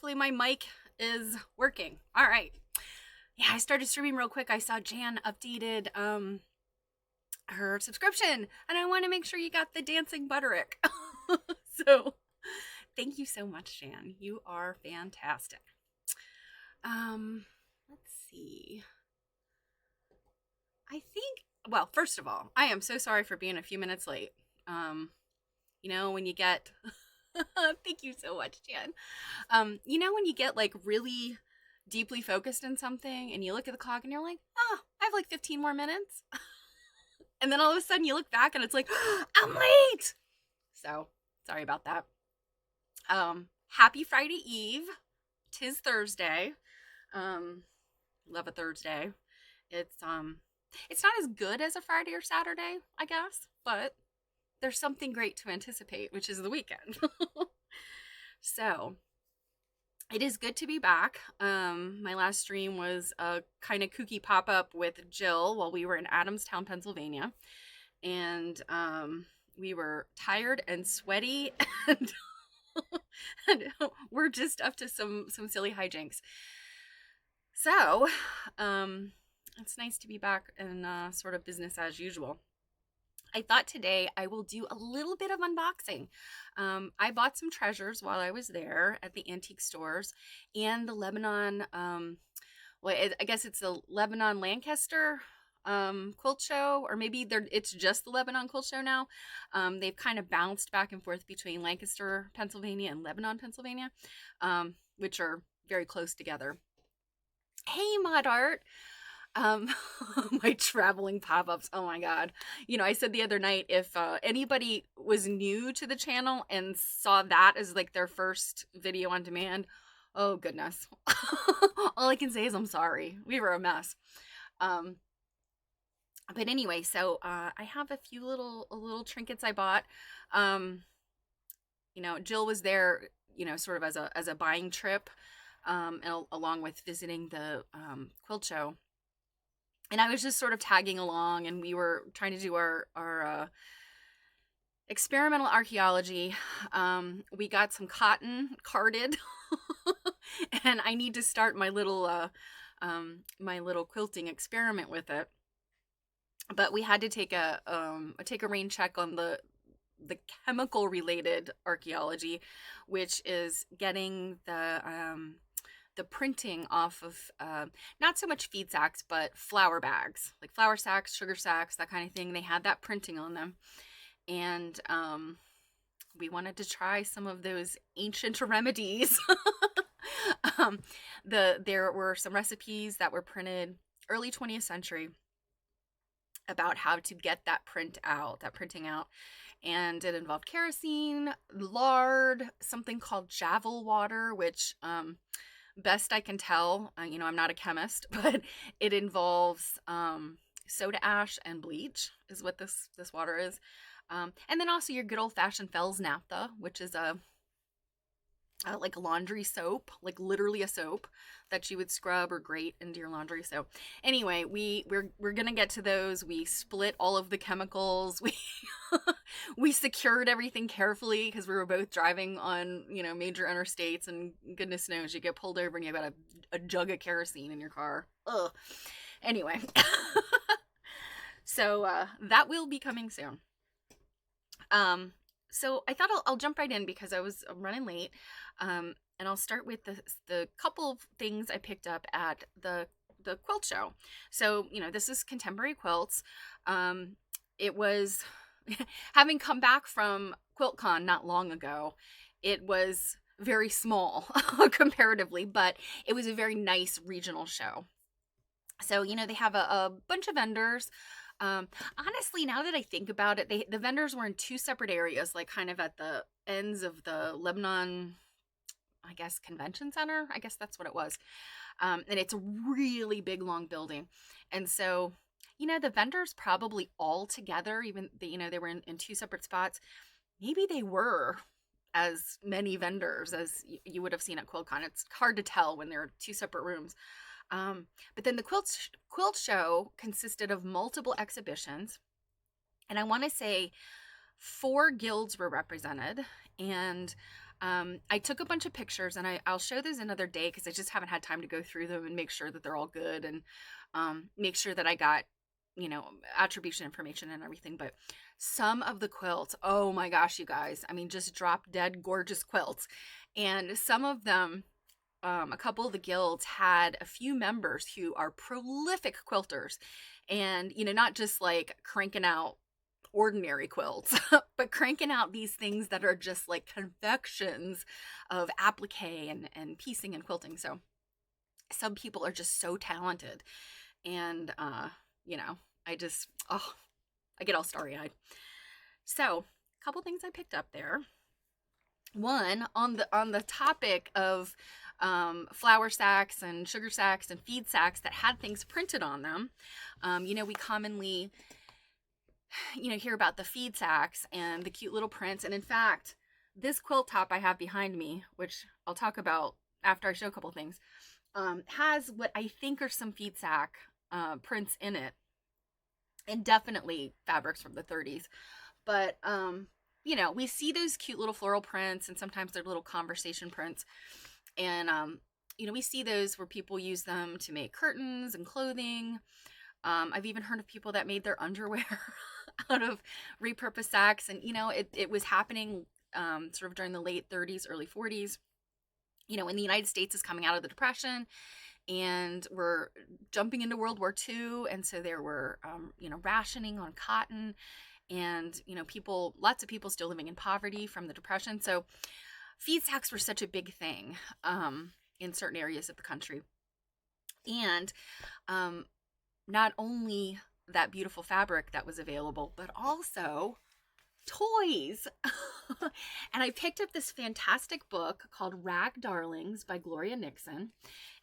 hopefully my mic is working. All right. Yeah, I started streaming real quick. I saw Jan updated her subscription, and I want to make sure you got the dancing butterick. So thank you so much, Jan. You are fantastic. Let's see. I think, well, first of all, I am so sorry for being a few minutes late. When you get thank you so much, Jan. When you get like really deeply focused in something and you look at the clock and you're like, oh, I have like 15 more minutes. And then all of a sudden you look back and it's like, I'm late. So sorry about that. Happy Friday Eve. 'Tis Thursday. Love a Thursday. It's not as good as a Friday or Saturday, I guess, but there's something great to anticipate, which is the weekend. So it is good to be back. My last stream was a kind of kooky pop-up with Jill while we were in Adamstown, Pennsylvania. And we were tired and sweaty and, and we're just up to some silly hijinks. So it's nice to be back in sort of business as usual. I thought today I will do a little bit of unboxing. I bought some treasures while I was there at the antique stores and the Lebanon, I guess it's the Lebanon Lancaster quilt show, or maybe it's just the Lebanon quilt show now. They've kind of bounced back and forth between Lancaster, Pennsylvania and Lebanon, Pennsylvania, which are very close together. Hey, Mod Art. My traveling pop-ups. Oh my God. I said the other night, if anybody was new to the channel and saw that as like their first video on demand, oh goodness. All I can say is I'm sorry. We were a mess. But anyway, so I have a few little trinkets I bought. Jill was there, sort of as a buying trip, along with visiting the quilt show. And I was just sort of tagging along, and we were trying to do our experimental archaeology. We got some cotton carded, and I need to start my little quilting experiment with it. But we had to take a rain check on the chemical related archaeology, which is getting the printing off of not so much feed sacks, but flour bags, like flour sacks, sugar sacks, that kind of thing. They had that printing on them, and we wanted to try some of those ancient remedies. There were some recipes that were printed early 20th century about how to get that printing out, and it involved kerosene, lard, something called Javel water, which best I can tell, I'm not a chemist, but it involves soda ash and bleach is what this water is. And then also your good old-fashioned Fell's naphtha, which is like a laundry soap, like literally a soap that you would scrub or grate into your laundry. So anyway, we're gonna get to those. We split all of the chemicals. We secured everything carefully because we were both driving on major interstates, and goodness knows you get pulled over and you got a jug of kerosene in your car. Ugh. Anyway, so that will be coming soon. So I thought I'll jump right in because I'm running late. And I'll start with the couple of things I picked up at the quilt show. So, this is Contemporary Quilts. It was, having come back from QuiltCon not long ago, it was very small comparatively, but it was a very nice regional show. So, they have a bunch of vendors. Honestly, now that I think about it, the vendors were in two separate areas, like kind of at the ends of the Lebanon, I guess, Convention Center. I guess that's what it was. And it's a really big, long building. And so, the vendors probably all together, even, they were in two separate spots. Maybe they were as many vendors as you would have seen at QuiltCon. It's hard to tell when there are two separate rooms. But then the quilt show consisted of multiple exhibitions, and I want to say 4 guilds were represented, and I took a bunch of pictures, and I'll show those another day because I just haven't had time to go through them and make sure that they're all good, and make sure that I got, attribution information and everything. But some of the quilts, oh my gosh, you guys, I mean, just drop dead gorgeous quilts. And some of them, a couple of the guilds had a few members who are prolific quilters, and, not just like cranking out ordinary quilts, but cranking out these things that are just like confections of applique and piecing and quilting. So some people are just so talented. And, I just, oh, I get all starry eyed. So a couple things I picked up there. One, on the topic of flour sacks and sugar sacks and feed sacks that had things printed on them. We commonly hear about the feed sacks and the cute little prints. And in fact, this quilt top I have behind me, which I'll talk about after I show a couple things, has what I think are some feed sack prints in it, and definitely fabrics from the 30s. But we see those cute little floral prints, and sometimes they're little conversation prints. And we see those where people use them to make curtains and clothing. I've even heard of people that made their underwear out of repurposed sacks. And, it was happening sort of during the late 30s, early 40s. When the United States is coming out of the Depression, and we're jumping into World War II. And so there were, rationing on cotton, and, lots of people still living in poverty from the Depression. So feed sacks were such a big thing in certain areas of the country. And not only that beautiful fabric that was available, but also toys. And I picked up this fantastic book called Rag Darlings by Gloria Nixon.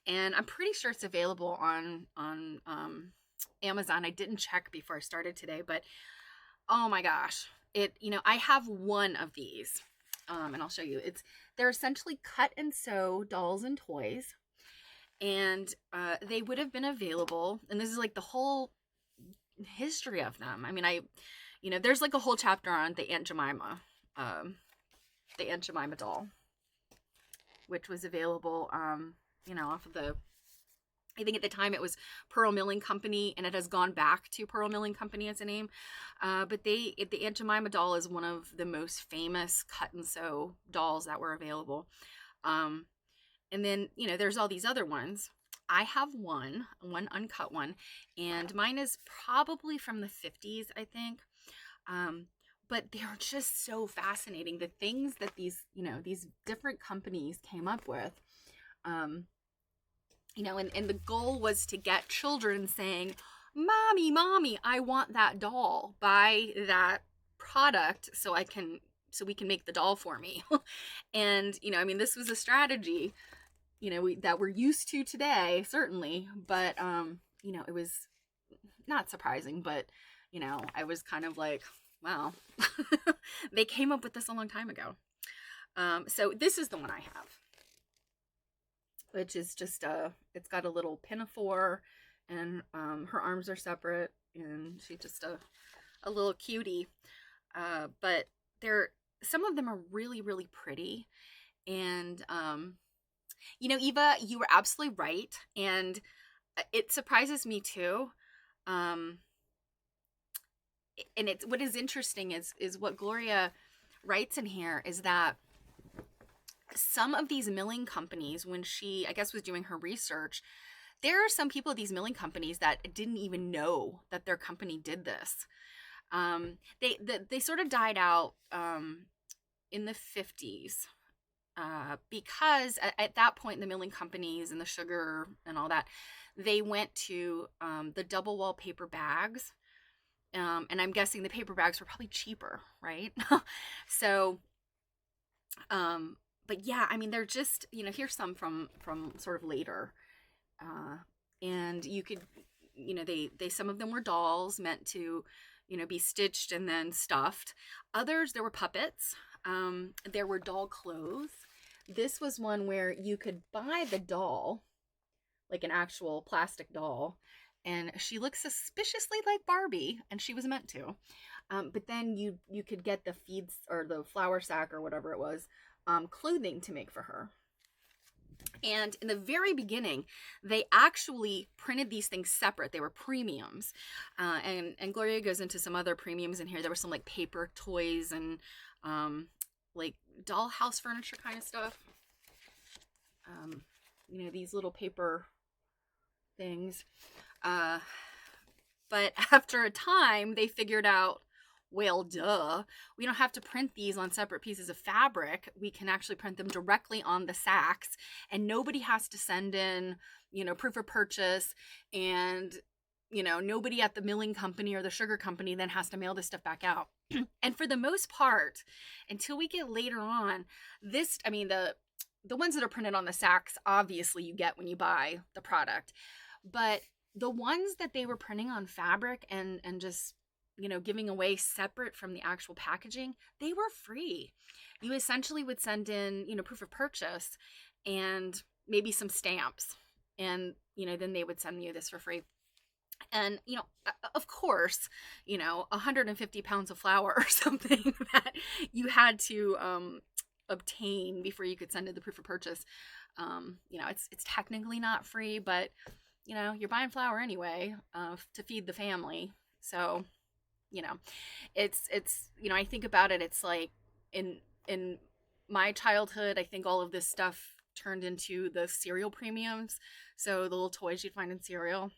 And I'm pretty sure it's available on Amazon. I didn't check before I started today, but oh my gosh, I have one of these, and I'll show you. They're essentially cut and sew dolls and toys, and they would have been available. And this is like the whole history of them. I mean, there's like a whole chapter on the Aunt Jemima doll, which was available, off of I think at the time it was Pearl Milling Company, and it has gone back to Pearl Milling Company as a name. But the Aunt Jemima doll is one of the most famous cut and sew dolls that were available. And then, there's all these other ones. I have one uncut one, and mine is probably from the 50s, I think. But they're just so fascinating. The things that these different companies came up with. And the goal was to get children saying, Mommy, I want that doll. Buy that product so we can make the doll for me. And, this was a strategy, that we're used to today, certainly. But, it was not surprising, but, I was kind of like, wow, they came up with this a long time ago. So this is the one I have, which is just it's got a little pinafore, and her arms are separate, and she's just a little cutie. But some of them are really, really pretty. And Eva, you were absolutely right, and it surprises me too. And what is interesting is what Gloria writes in here is that some of these milling companies, when she, I guess, was doing her research, there are some people at these milling companies that didn't even know that their company did this. They sort of died out in the 50s because at that point, the milling companies and the sugar and all that, they went to the double wall paper bags. And I'm guessing the paper bags were probably cheaper, right? So, but yeah, I mean, they're just, here's some from sort of later. And you could, they some of them were dolls meant to, be stitched and then stuffed. Others, there were puppets. There were doll clothes. This was one where you could buy the doll, like an actual plastic doll, and she looks suspiciously like Barbie, and she was meant to. But then you could get the feeds or the flour sack or whatever it was clothing to make for her. And in the very beginning, they actually printed these things separate. They were premiums. And Gloria goes into some other premiums in here. There were some like paper toys and like dollhouse furniture kind of stuff. These little paper things. But after a time, they figured out, well, duh, we don't have to print these on separate pieces of fabric. We can actually print them directly on the sacks, and nobody has to send in, proof of purchase, and, nobody at the milling company or the sugar company then has to mail this stuff back out. And for the most part, until we get later on, the ones that are printed on the sacks, obviously you get when you buy the product, but the ones that they were printing on fabric and just giving away separate from the actual packaging, they were free. You essentially would send in, proof of purchase and maybe some stamps. And, then they would send you this for free. And, of course, 150 pounds of flour or something that you had to obtain before you could send in the proof of purchase. It's technically not free, but, you're buying flour anyway to feed the family. So, it's I think about it, it's like in my childhood, I think all of this stuff turned into the cereal premiums. So the little toys you'd find in cereal,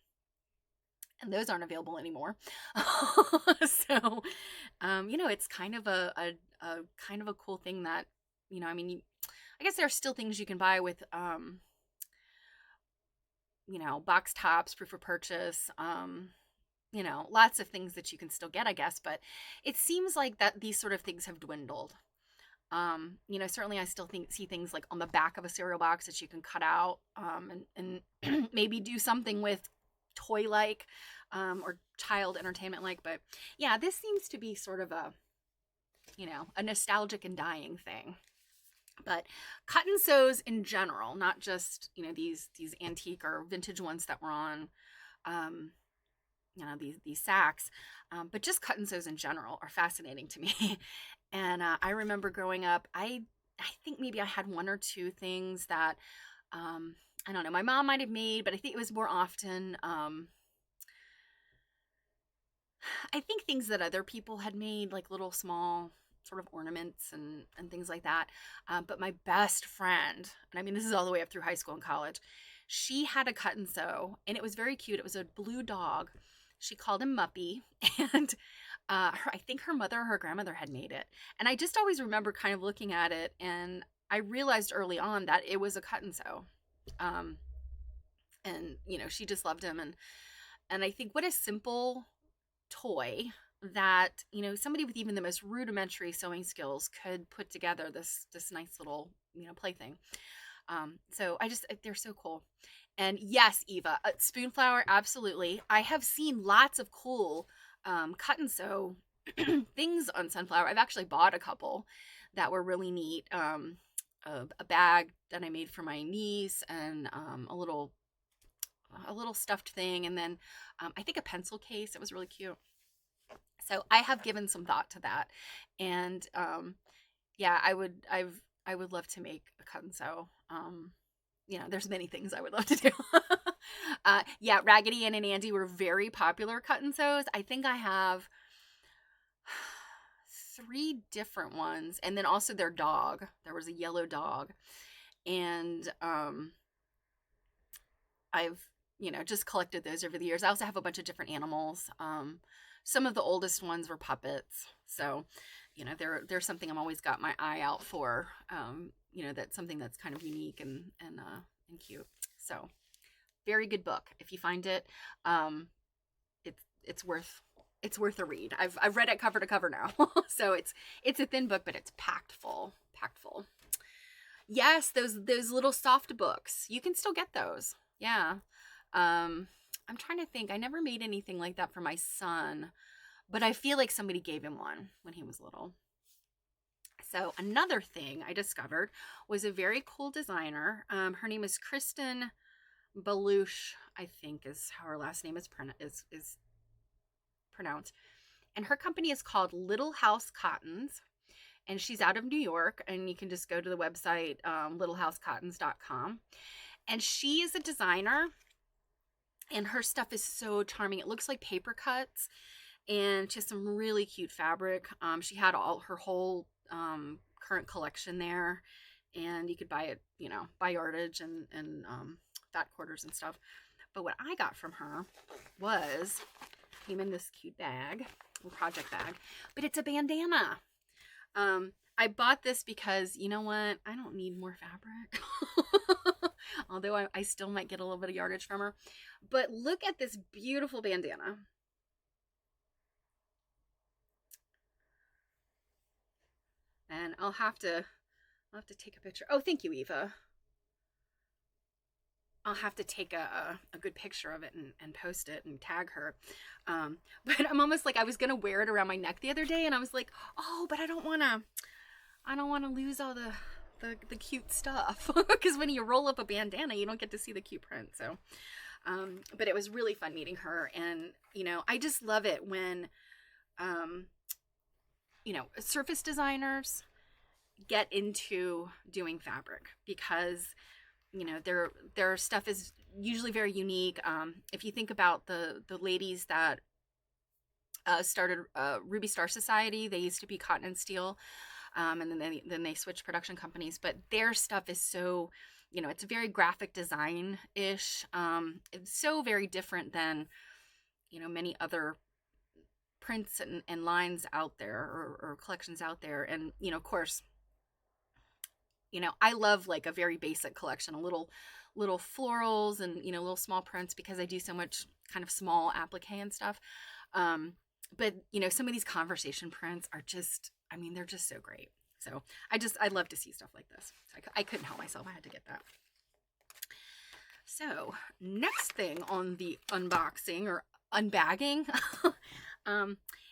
and those aren't available anymore. So it's kind of a kind of a cool thing that I guess there are still things you can buy with box tops, proof of purchase, lots of things that you can still get, I guess, but it seems like that these sort of things have dwindled. Certainly I still see things like on the back of a cereal box that you can cut out, and maybe do something with toy-like, or child entertainment-like, but yeah, this seems to be sort of a nostalgic and dying thing. But cut and sews in general, not just, these antique or vintage ones that were on, these sacks, but just cut and sews in general are fascinating to me. And I remember growing up, I think maybe I had one or two things that, I don't know, my mom might have made, but I think it was more often, I think things that other people had made, like little small sort of ornaments and things like that. But my best friend, and this is all the way up through high school and college, she had a cut and sew, and it was very cute. It was a blue dog. She called him Muppy, and I think her mother or her grandmother had made it. And I just always remember kind of looking at it, and I realized early on that it was a cut and sew. And she just loved him, and I think what a simple toy that somebody with even the most rudimentary sewing skills could put together this nice little plaything. So they're so cool. And yes, Eva, spoon flower, absolutely. I have seen lots of cool cut and sew things on sunflower. I've actually bought a couple that were really neat. A bag that I made for my niece, and a little stuffed thing, and then I think a pencil case. It was really cute. So I have given some thought to that, and yeah, I would love to make a cut and sew. There's many things I would love to do. Yeah, Raggedy Ann and Andy were very popular cut and sews. I think I have 3 different ones, and then also their dog. There was a yellow dog, and I've just collected those over the years. I also have a bunch of different animals. Some of the oldest ones were puppets, so there's something I'm always got my eye out for. That's something that's kind of unique and cute. So, very good book. If you find it, it's worth a read. I've read it cover to cover now. So it's a thin book, but it's packed full. Yes, those little soft books. You can still get those. Yeah. I'm trying to think. I never made anything like that for my son, but I feel like somebody gave him one when he was little. So another thing I discovered was a very cool designer. Her name is Kristen Baluch, I think is how her last name is pronounced. And her company is called Little House Cottons. and she's out of New York, and you can just go to the website, littlehousecottons.com. And she is a designer, and her stuff is so charming. It looks like paper cuts, and she has some really cute fabric. She had all her whole current collection there, and you could buy it, by yardage and fat quarters and stuff. But what I got from her came in this cute bag, little project bag, but it's a bandana. I bought this because, you know what? I don't need more fabric. Although I still might get a little bit of yardage from her. But look at this beautiful bandana. And I'll have to take a picture. Oh, thank you, Eva. I'll have to take a good picture of it and post it and tag her. But I'm almost like, I was gonna wear it around my neck the other day, and I was like, oh, but I don't wanna lose all the cute stuff. Because when you roll up a bandana, you don't get to see the cute print. So but it was really fun meeting her, and I just love it when surface designers get into doing fabric, because their stuff is usually very unique. If you think about the ladies that started Ruby Star Society, they used to be Cotton and Steel, and then they switched production companies. But their stuff is so, it's very graphic design-ish. It's so very different than many other prints and lines out there, or collections out there. And of course, I love like a very basic collection, a little florals and little small prints, because I do so much kind of small applique and stuff. But some of these conversation prints are just, they're just so great. So I love to see stuff like this. So I couldn't help myself. I had to get that. So next thing on the unboxing or unbagging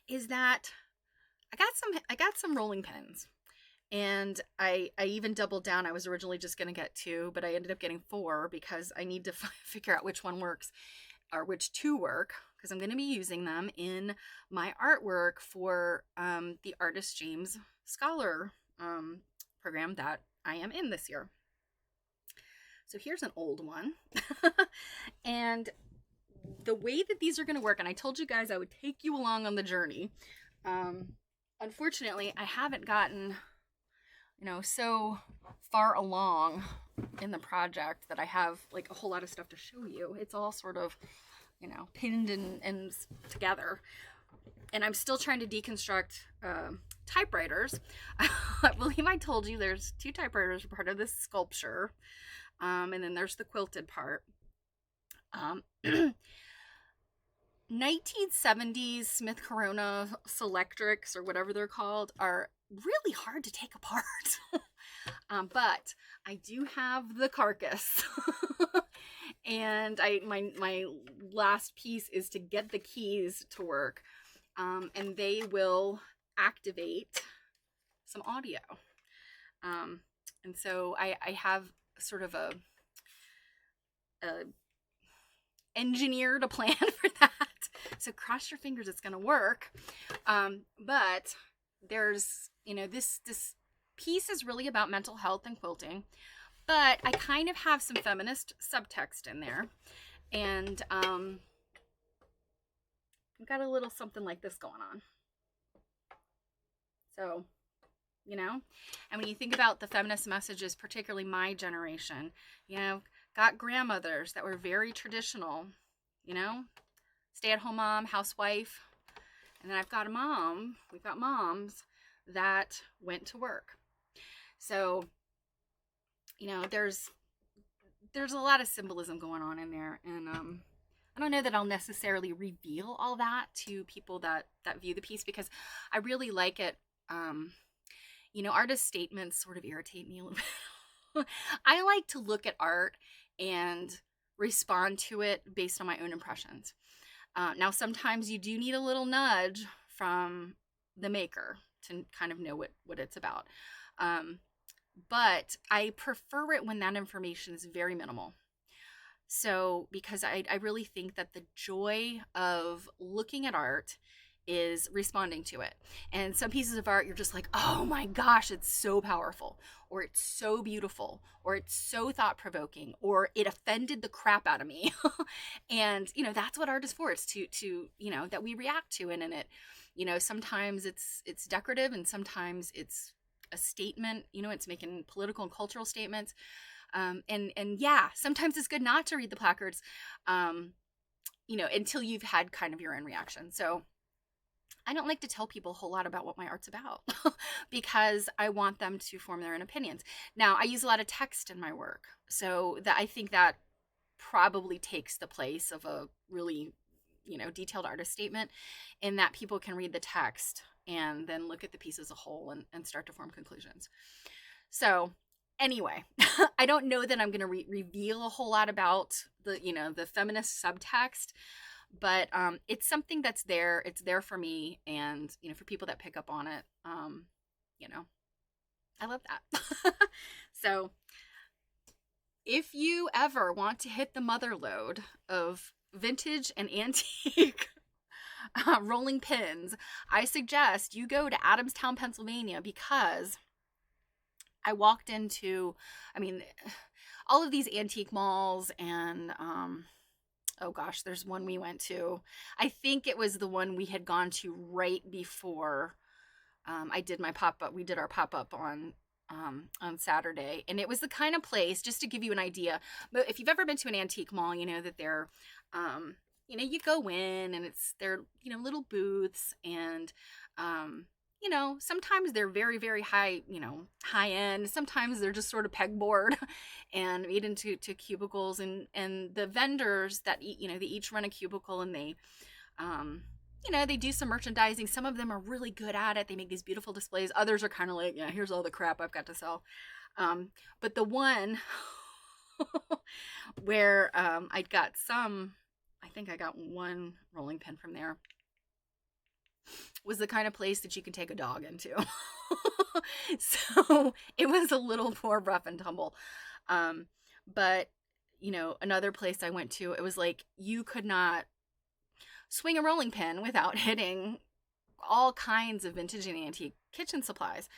is that I got some rolling pins. And I even doubled down. I was originally just going to get 2, but I ended up getting 4, because I need to figure out which one works, or which 2 work, because I'm going to be using them in my artwork for the Artist James Scholar program that I am in this year. So here's an old one. And the way that these are going to work, and I told you guys I would take you along on the journey. Unfortunately, I haven't gotten so far along in the project that I have like a whole lot of stuff to show you. It's all sort of, pinned and together. And I'm still trying to deconstruct typewriters. I believe I told you there's 2 typewriters part of this sculpture. And then there's the quilted part. 1970s Smith Corona Selectrics, or whatever they're called, are really hard to take apart. But I do have the carcass. And my last piece is to get the keys to work, and they will activate some audio. And so I have sort of a engineered a plan for that. So cross your fingers, it's going to work. But there's, this piece is really about mental health and quilting, but I kind of have some feminist subtext in there. And I've got a little something like this going on. So, and when you think about the feminist messages, particularly my generation, got grandmothers that were very traditional, stay-at-home mom, housewife. And then we've got moms that went to work. So, there's a lot of symbolism going on in there. And I don't know that I'll necessarily reveal all that to people that view the piece, because I really like it. Artist statements sort of irritate me a little bit. I like to look at art and respond to it based on my own impressions. Now, sometimes you do need a little nudge from the maker to kind of know what it's about. But I prefer it when that information is very minimal. So, because I really think that the joy of looking at art is responding to it. And some pieces of art, you're just like, oh my gosh, it's so powerful, or it's so beautiful, or it's so thought provoking, or it offended the crap out of me. And, that's what art is for. It's to, that we react to it. And it, sometimes it's decorative, and sometimes it's a statement, it's making political and cultural statements. And yeah, sometimes it's good not to read the placards, until you've had kind of your own reaction. So I don't like to tell people a whole lot about what my art's about because I want them to form their own opinions. Now, I use a lot of text in my work, so that I think that probably takes the place of a really, detailed artist statement, in that people can read the text and then look at the piece as a whole and start to form conclusions. So anyway, I don't know that I'm going to reveal a whole lot about the feminist subtext, but it's something that's there. It's there for me, and for people that pick up on it, I love that. So if you ever want to hit the mother lode of vintage and antique rolling pins, I suggest you go to Adamstown, Pennsylvania, because I walked into, all of these antique malls, and oh gosh, there's one we went to. I think it was the one we had gone to right before I did my pop-up. We did our pop-up on Saturday, and it was the kind of place, just to give you an idea. But if you've ever been to an antique mall, you know that they're, you go in, and they're little booths, and sometimes they're very, very high, high end. Sometimes they're just sort of pegboard and made into cubicles, and the vendors that they each run a cubicle, and they they do some merchandising. Some of them are really good at it. They make these beautiful displays. Others are kind of like, yeah, here's all the crap I've got to sell. But the one where I think I got one rolling pin from there, was the kind of place that you can take a dog into. So it was a little more rough and tumble. But another place I went to, it was like you could not swing a rolling pin without hitting all kinds of vintage and antique kitchen supplies.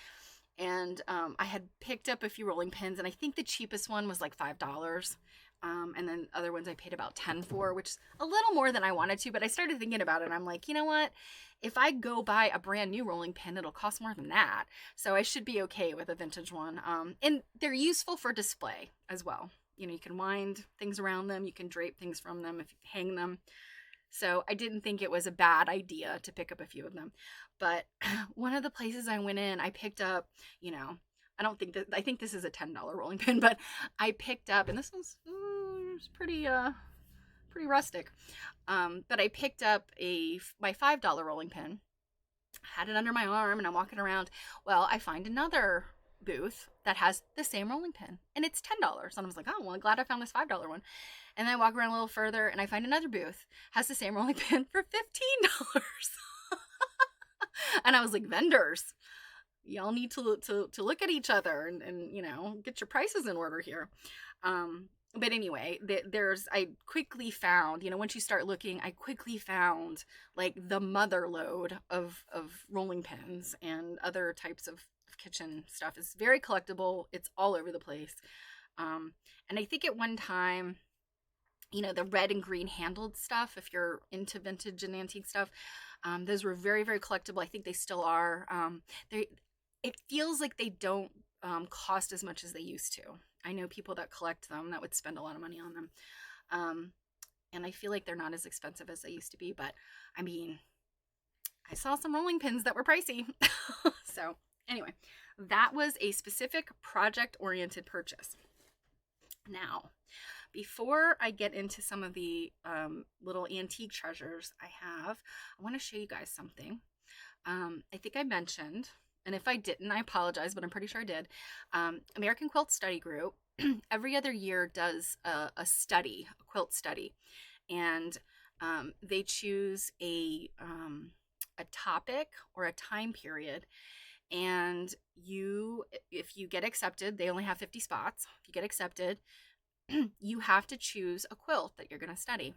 And I had picked up a few rolling pins, and I think the cheapest one was like $5. And then other ones I paid about $10 for, which is a little more than I wanted to. But I started thinking about it, and I'm like, you know what? If I go buy a brand new rolling pin, it'll cost more than that. So I should be okay with a vintage one. And they're useful for display as well. You can wind things around them. You can drape things from them if you hang them. So I didn't think it was a bad idea to pick up a few of them. But one of the places I went in, I picked up, I think this is a $10 rolling pin, but I picked up, and this was pretty rustic. But I picked up my $5 rolling pin, had it under my arm, and I'm walking around. Well, I find another booth that has the same rolling pin, and it's $10. And I was like, oh, well, I'm glad I found this $5 one. And then I walk around a little further, and I find another booth has the same rolling pin for $15. And I was like, vendors, y'all need to look at each other and get your prices in order here. But anyway, I quickly found, once you start looking, I quickly found like the mother lode of rolling pins and other types of kitchen stuff. It's very collectible. It's all over the place. And I think at one time, the red and green handled stuff, if you're into vintage and antique stuff, those were very, very collectible. I think they still are. It feels like they don't cost as much as they used to. I know people that collect them that would spend a lot of money on them. And I feel like they're not as expensive as they used to be. But I saw some rolling pins that were pricey. So anyway, that was a specific project-oriented purchase. Now, before I get into some of the little antique treasures I want to show you guys something. I think I mentioned, and if I didn't, I apologize, but I'm pretty sure I did. American Quilt Study Group every other year does a quilt study, and they choose a topic or a time period. And if you get accepted, they only have 50 spots. If you get accepted, you have to choose a quilt that you're going to study.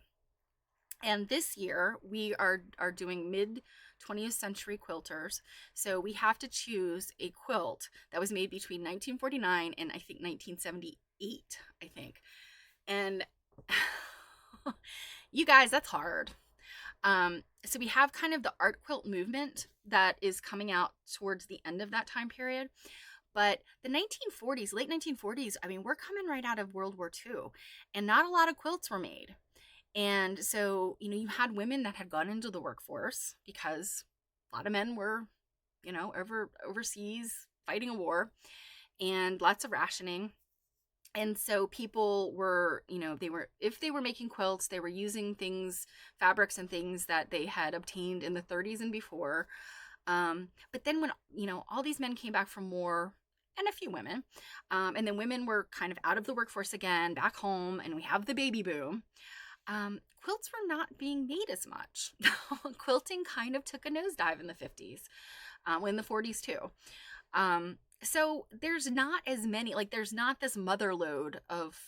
And this year we are doing mid 20th century quilters. So we have to choose a quilt that was made between 1949 and I think 1978, I think. And you guys, that's hard. So we have kind of the art quilt movement that is coming out towards the end of that time period. But the 1940s, late 1940s, I mean, we're coming right out of World War II, and not a lot of quilts were made. And so, you had women that had gone into the workforce because a lot of men were, overseas fighting a war, and lots of rationing. And so people were, if they were making quilts, they were using things, fabrics and things that they had obtained in the 30s and before. But then when, all these men came back from war, and a few women, and then women were kind of out of the workforce again, back home, and we have the baby boom. Quilts were not being made as much. Quilting kind of took a nosedive in the 50s, in the 40s too. So there's not as many, like there's not this mother lode of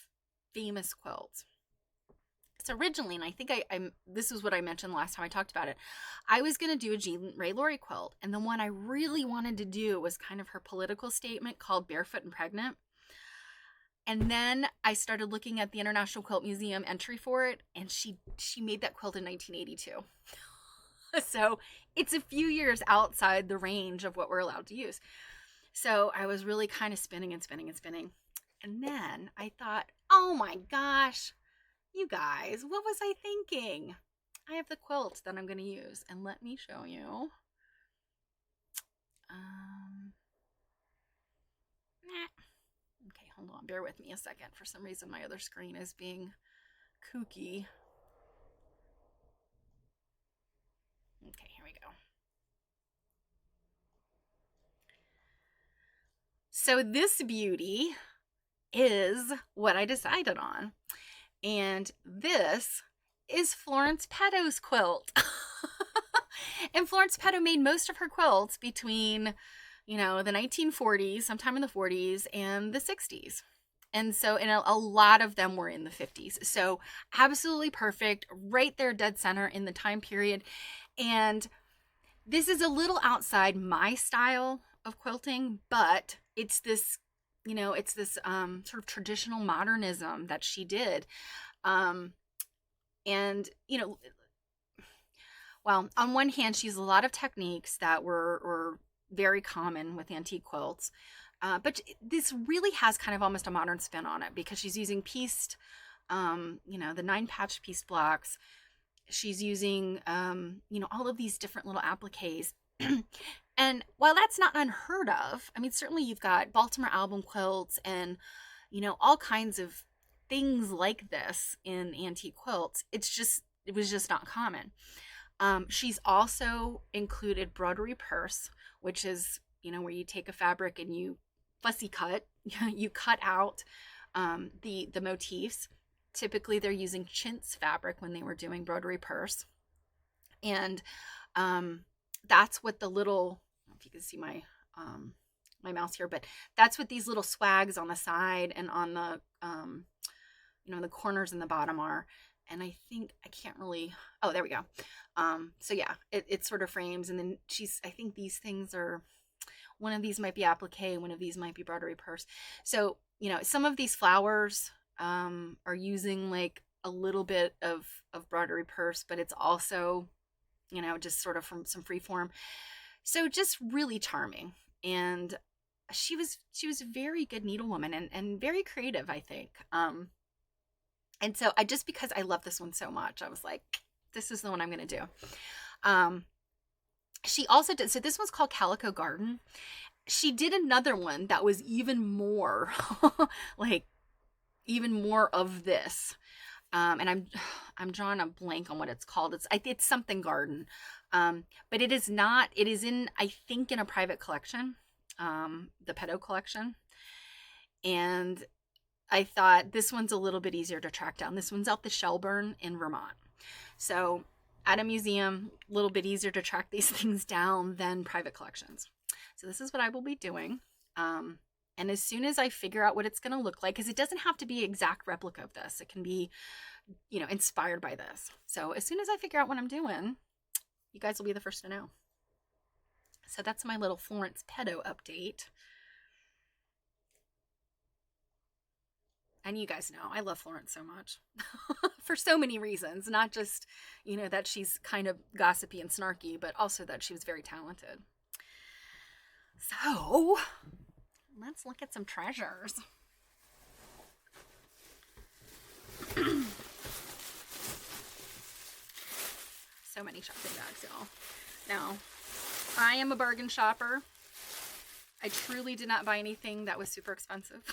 famous quilts. So originally, and I think this is what I mentioned last time I talked about it, I was going to do a Jean Ray Laurie quilt. And the one I really wanted to do was kind of her political statement called Barefoot and Pregnant. And then I started looking at the International Quilt Museum entry for it, and she made that quilt in 1982. So it's a few years outside the range of what we're allowed to use. So I was really kind of spinning and spinning and spinning. And then I thought, oh my gosh, you guys, what was I thinking? I have the quilt that I'm going to use, and let me show you. Okay, hold on, bear with me a second. For some reason, my other screen is being kooky. Okay, here we go. So this beauty is what I decided on. And this is Florence Peto's quilt. And Florence Peto made most of her quilts between, the 1940s, sometime in the 40s, and the 60s. And so, and a lot of them were in the 50s. So absolutely perfect, right there dead center in the time period. And this is a little outside my style of quilting, but it's this, sort of traditional modernism that she did. And, well, on one hand, she used a lot of techniques that were very common with antique quilts. But this really has kind of almost a modern spin on it because she's using pieced, the 9-patch pieced blocks. She's using, all of these different little appliques. And while that's not unheard of, I mean, certainly you've got Baltimore album quilts and, all kinds of things like this in antique quilts. It was just not common. She's also included broderie purse, which is, where you take a fabric and you fussy cut, you cut out the motifs. Typically they're using chintz fabric when they were doing broderie purse. And that's what the little, I don't know if you can see my mouse here, but that's what these little swags on the side and on the, the corners and the bottom are. And I think I can't really, oh, there we go. So yeah, it sort of frames. And then I think these things are, one of these might be applique, one of these might be broderie purse. So, some of these flowers are using like a little bit of broderie purse, but it's also, just sort of from some free form. So just really charming. And she was a very good needlewoman and very creative, I think. And so because I love this one so much, I was like, this is the one I'm going to do. She also did, so this one's called Calico Garden. She did another one that was even more, even more of this. And I'm drawing a blank on what it's called. It's something garden. But it is not, it is in, I think, in a private collection, the Peto collection. And I thought this one's a little bit easier to track down. This one's out the Shelburne in Vermont. So at a museum, a little bit easier to track these things down than private collections. So this is what I will be doing. And as soon as I figure out what it's going to look like, because it doesn't have to be an exact replica of this, it can be, you know, inspired by this. So as soon as I figure out what I'm doing, you guys will be the first to know. So that's my little Florence Peto update. And you guys know, I love Florence so much for so many reasons, not just, you know, that she's kind of gossipy and snarky, but also that she was very talented. So let's look at some treasures. So many shopping bags, y'all. Now, I am a bargain shopper. I truly did not buy anything that was super expensive.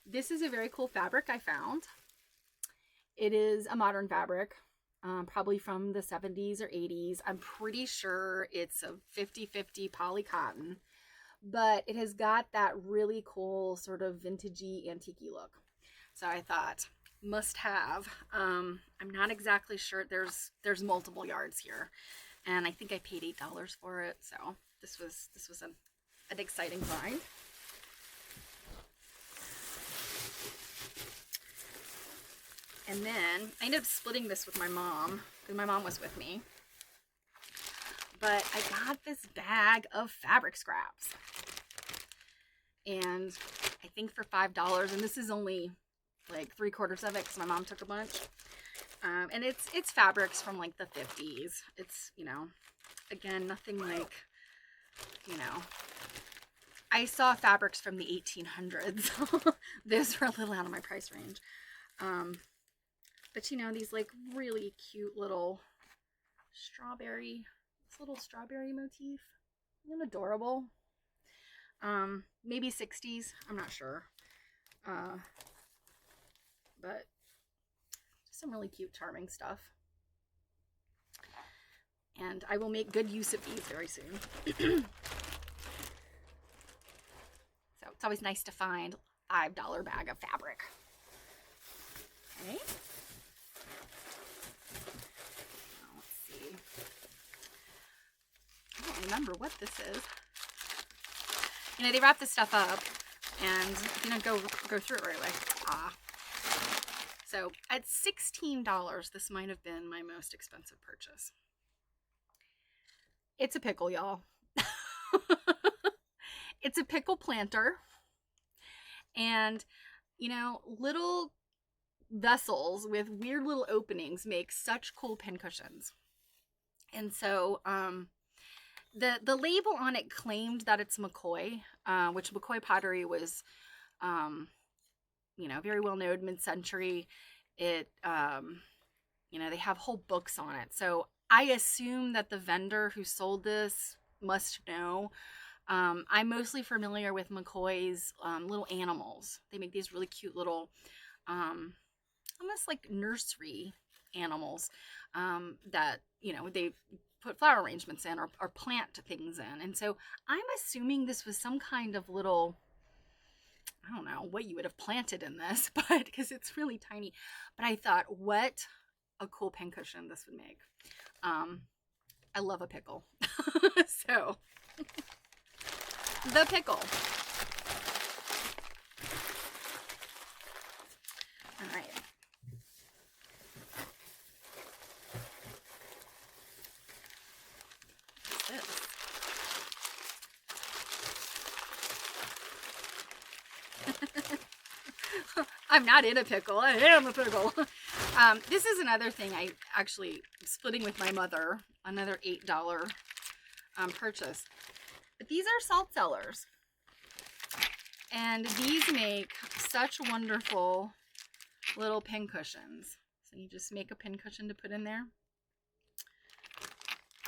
This is a very cool fabric I found. It is a modern fabric, probably from the 70s or 80s. I'm pretty sure it's a 50-50 poly cotton, but it has got that really cool sort of vintagey, antique-y look. So I thought, must have. I'm not exactly sure. There's multiple yards here, and I think I paid $8 for it. So this was an exciting find. And then I ended up splitting this with my mom, because my mom was with me. But I got this bag of fabric scraps. And I think for $5, and this is only like 3/4 of it because my mom took a bunch. And it's fabrics from like the 50s. It's, you know, again, nothing like, you know, I saw fabrics from the 1800s. Those were a little out of my price range. But you know, these like really cute little strawberry, this little strawberry motif. Isn't it adorable? Maybe 60s, I'm not sure. But just some really cute, charming stuff. And I will make good use of these very soon. So it's always nice to find a $5 bag of fabric. Okay. I don't remember what this is. You know, they wrap this stuff up and, you know, go through it right away. So at $16, this might have been my most expensive purchase. It's a pickle, y'all. It's a pickle planter. And, you know, little vessels with weird little openings make such cool pincushions. And so, the label on it claimed that it's McCoy, which McCoy pottery was, you know, very well known mid-century. It, you know, they have whole books on it. So I assume that the vendor who sold this must know. I'm mostly familiar with McCoy's little animals. They make these really cute little, almost like nursery animals that, you know, they put flower arrangements in or plant things in. And so I'm assuming this was some kind of little, I don't know what you would have planted in this, but because it's really tiny. But I thought, what a cool pincushion this would make. I love a pickle. So the pickle. All right. I'm not in a pickle. I am a pickle. This is another thing I actually splitting with my mother. Another $8 purchase. But these are salt cellars. And these make such wonderful little pincushions. So you just make a pincushion to put in there.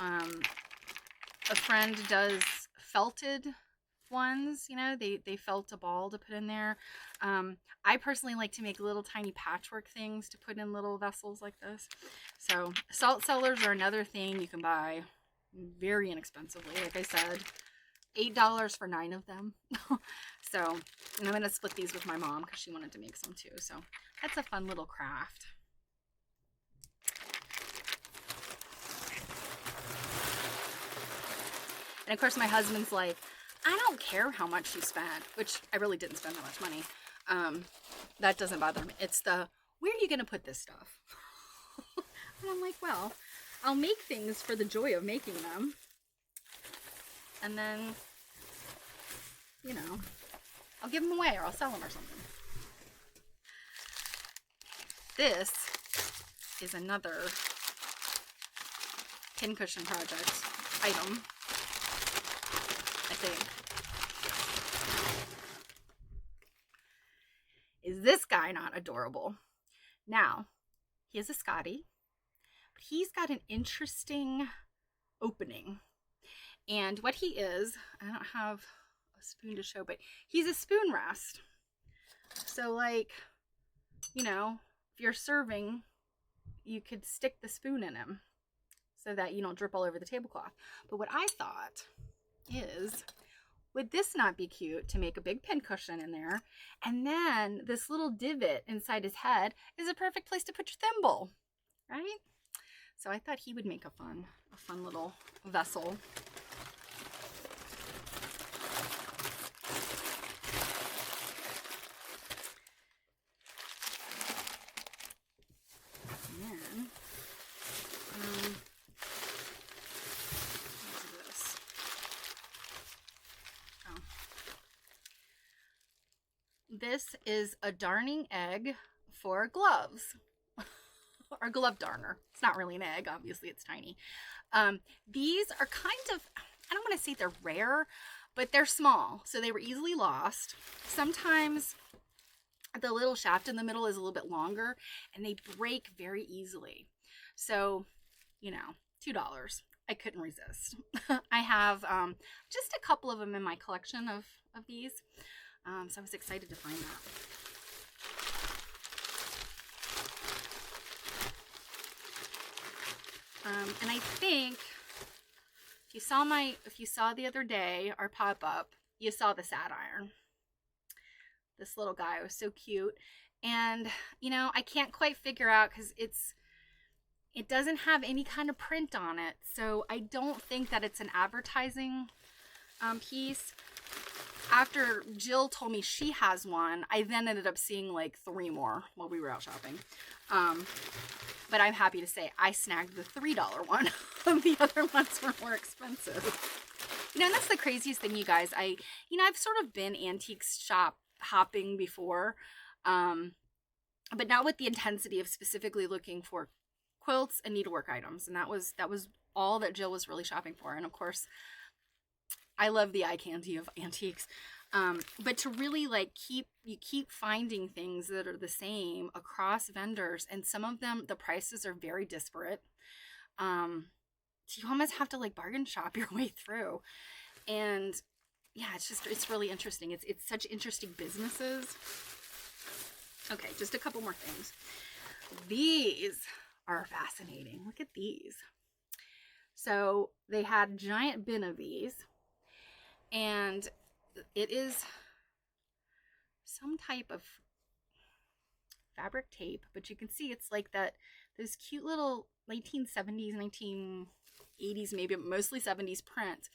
A friend does felted ones, you know, they felt a ball to put in there. I personally like to make little tiny patchwork things to put in little vessels like this. So salt cellars are another thing you can buy very inexpensively. Like I said, $8 for 9 of them. So, and I'm going to split these with my mom because she wanted to make some too. So that's a fun little craft. And of course my husband's like, I don't care how much you spent, which I really didn't spend that much money. That doesn't bother me. It's the, where are you going to put this stuff? And I'm like, well, I'll make things for the joy of making them. And then, you know, I'll give them away or I'll sell them or something. This is another pincushion project item, I think. Is this guy not adorable? Now, he is a Scotty, but he's got an interesting opening. And what he is, I don't have a spoon to show, but he's a spoon rest. So like, you know, if you're serving, you could stick the spoon in him so that you don't drip all over the tablecloth. But what I thought is, would this not be cute to make a big pincushion in there? And then this little divot inside his head is a perfect place to put your thimble, right? So I thought he would make a fun little vessel. This is a darning egg for gloves, or glove darner. It's not really an egg, obviously it's tiny. These are kind of, I don't want to say they're rare, but they're small, so they were easily lost. Sometimes the little shaft in the middle is a little bit longer, and they break very easily. So, you know, $2. I couldn't resist. I have just a couple of them in my collection of these. So I was excited to find that. And I think if you saw the other day our pop-up, you saw the sad iron. This little guy was so cute. And, you know, I can't quite figure out because it doesn't have any kind of print on it. So I don't think that it's an advertising piece. After Jill told me she has one, I then ended up seeing like 3 more while we were out shopping. But I'm happy to say I snagged the $3 one. The other ones were more expensive. You know, and that's the craziest thing, you guys. I've sort of been antique shop hopping before, but not with the intensity of specifically looking for quilts and needlework items. And that was all that Jill was really shopping for. And of course, I love the eye candy of antiques. But to really like keep finding things that are the same across vendors, and some of them, the prices are very disparate. So you almost have to like bargain shop your way through. And yeah, it's really interesting. It's such interesting businesses. Okay, just a couple more things. These are fascinating. Look at these. So they had a giant bin of these. And it is some type of fabric tape, but you can see it's like those cute little 1970s, 1980s, maybe mostly 70s print.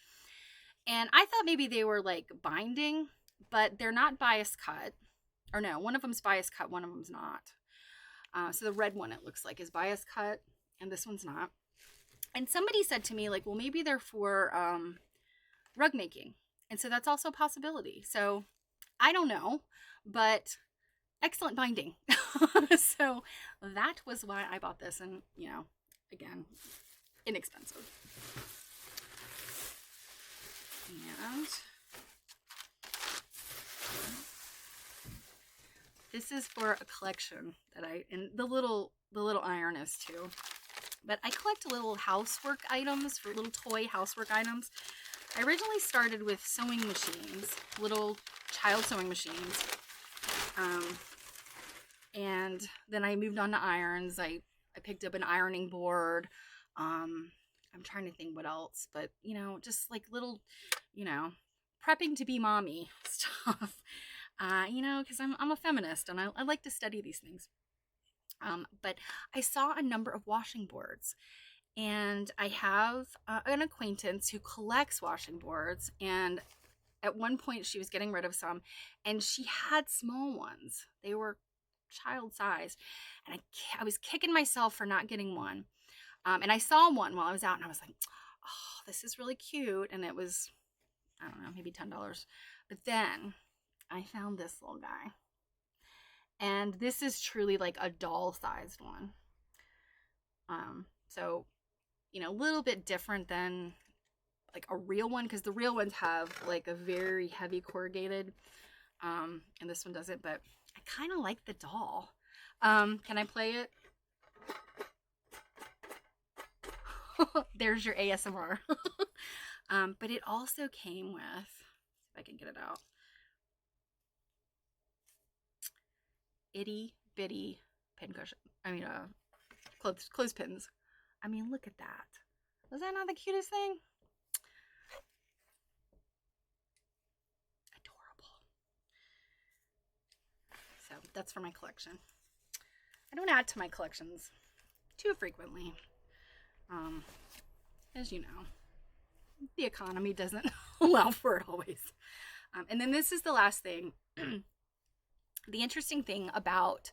And I thought maybe they were like binding, but they're not bias cut. Or no, one of them's bias cut, one of them's not. So the red one, it looks like, is bias cut, and this one's not. And somebody said to me, like, well, maybe they're for rug making. And so that's also a possibility. So I don't know, but excellent binding. So that was why I bought this. And, you know, again, inexpensive. And this is for a collection that and the little iron is too. But I collect little housework items, for little toy housework items. I originally started with sewing machines, little child sewing machines. And then I moved on to irons. I picked up an ironing board. I'm trying to think what else, but, you know, just like little, you know, prepping to be mommy stuff. You know, because I'm a feminist and I like to study these things. But I saw a number of washing boards. And I have an acquaintance who collects washing boards, and at one point she was getting rid of some, and she had small ones. They were child sized, and I was kicking myself for not getting one. And I saw one while I was out, and I was like, oh, this is really cute. And it was, I don't know, maybe $10. But then I found this little guy. And this is truly like a doll-sized one. So, you know, a little bit different than like a real one, because the real ones have like a very heavy corrugated, and this one doesn't, but I kind of like the doll. Can I play it? There's your ASMR. But it also came with, if I can get it out, itty bitty pincushion. I mean, clothespins. I mean, look at that. Was that not the cutest thing? Adorable. So that's for my collection. I don't add to my collections too frequently. As you know, the economy doesn't allow for it always. And then this is the last thing. The interesting thing about,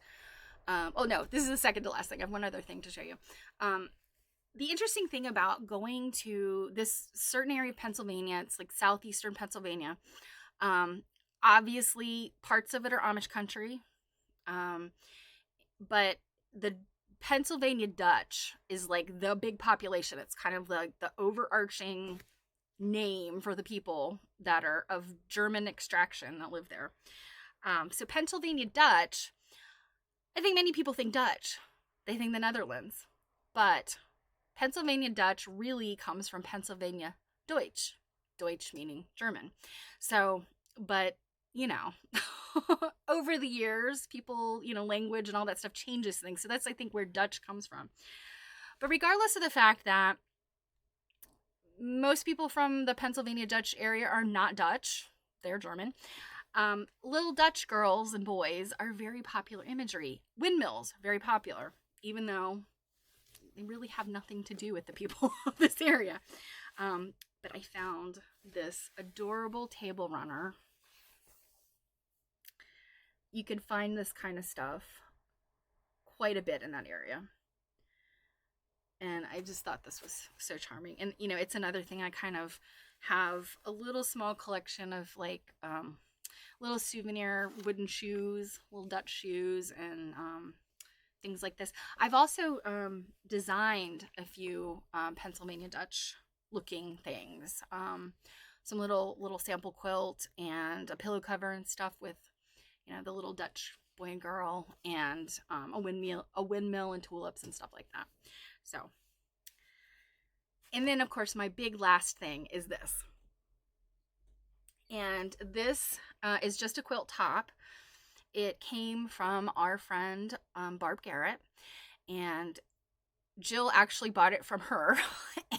oh no, this is the second to last thing. I have one other thing to show you. The interesting thing about going to this certain area of Pennsylvania, it's like southeastern Pennsylvania. Obviously, parts of it are Amish country. But the Pennsylvania Dutch is like the big population. It's kind of like the overarching name for the people that are of German extraction that live there. So Pennsylvania Dutch, I think many people think Dutch. They think the Netherlands. But Pennsylvania Dutch really comes from Pennsylvania Deutsch. Deutsch meaning German. So, but, you know, over the years, people, you know, language and all that stuff changes things. So that's, I think, where Dutch comes from. But regardless of the fact that most people from the Pennsylvania Dutch area are not Dutch, they're German. Little Dutch girls and boys are very popular imagery. Windmills, very popular, even though they really have nothing to do with the people of this area. But I found this adorable table runner. You can find this kind of stuff quite a bit in that area. And I just thought this was so charming. And, you know, it's another thing, I kind of have a little small collection of like little souvenir wooden shoes, little Dutch shoes, and things like this. I've also designed a few Pennsylvania Dutch looking things. Some little sample quilt and a pillow cover and stuff with, you know, the little Dutch boy and girl, and a windmill and tulips and stuff like that. So, and then of course my big last thing is this. And this is just a quilt top. It came from our friend Barb Garrett, and Jill actually bought it from her.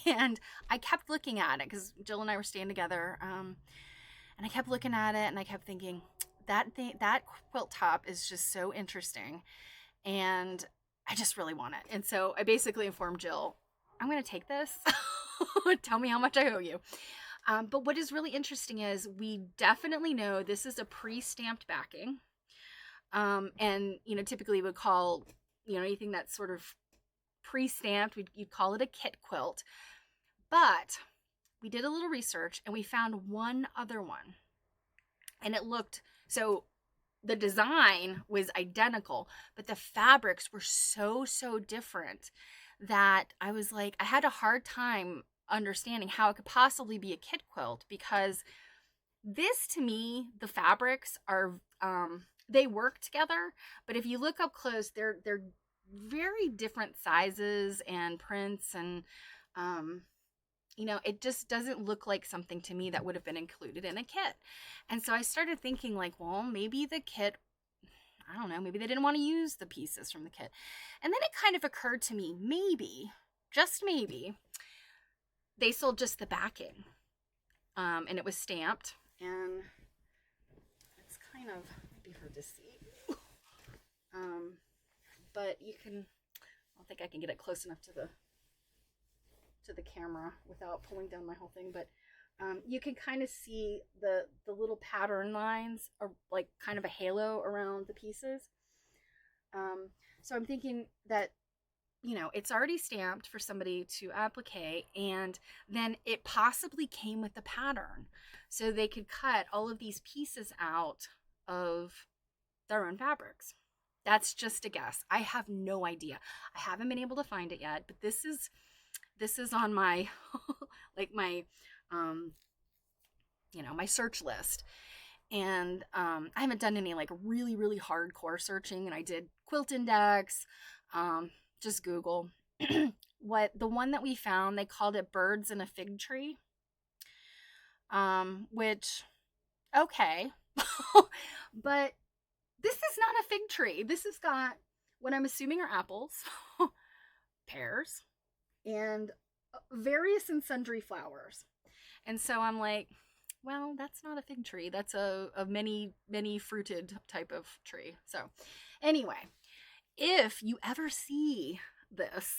And I kept looking at it because Jill and I were staying together, and I kept looking at it, and I kept thinking that quilt top is just so interesting, and I just really want it. And so I basically informed Jill, I'm going to take this. Tell me how much I owe you. But what is really interesting is we definitely know this is a pre-stamped backing. And, you know, typically we would call, you know, anything that's sort of pre-stamped, you'd call it a kit quilt. But we did a little research and we found one other one. And it looked, so the design was identical, but the fabrics were so different that I was like, I had a hard time understanding how it could possibly be a kit quilt, because this, to me, the fabrics are they work together, but if you look up close, they're very different sizes and prints, and you know, it just doesn't look like something to me that would have been included in a kit. And so I started thinking like, well, maybe the kit, I don't know, maybe they didn't want to use the pieces from the kit. And then it kind of occurred to me, maybe, just maybe, they sold just the backing, and it was stamped, and it's kind of maybe hard to see, but you can, I don't think I can get it close enough to the camera without pulling down my whole thing, but You can kind of see the little pattern lines are like kind of a halo around the pieces. Um, so I'm thinking that, it's already stamped for somebody to applique, and then it possibly came with the pattern. So they could cut all of these pieces out of their own fabrics. That's just a guess. I have no idea. I haven't been able to find it yet, but this is on my like my um my search list. And I haven't done any like really really hardcore searching, and I did Quilt Index, um just Google. What the one that we found, they called it birds in a fig tree, which, okay. But this is not a fig tree. This has got what I'm assuming are apples, pears, and various and sundry flowers. And so I'm like, well, that's not a fig tree. That's a many, many fruited type of tree. So, anyway, if you ever see this,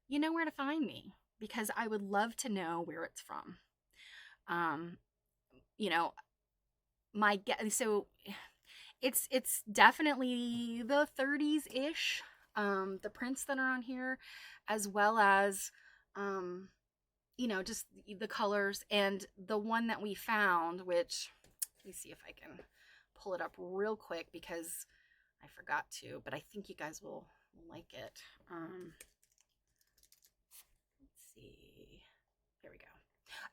you know where to find me, because I would love to know where it's from. Um, you know, so it's definitely the 30s ish. The prints that are on here, as well as just the colors, and the one that we found, which, let me see if I can pull it up real quick because I forgot to, but I think you guys will like it. Let's see. Here we go.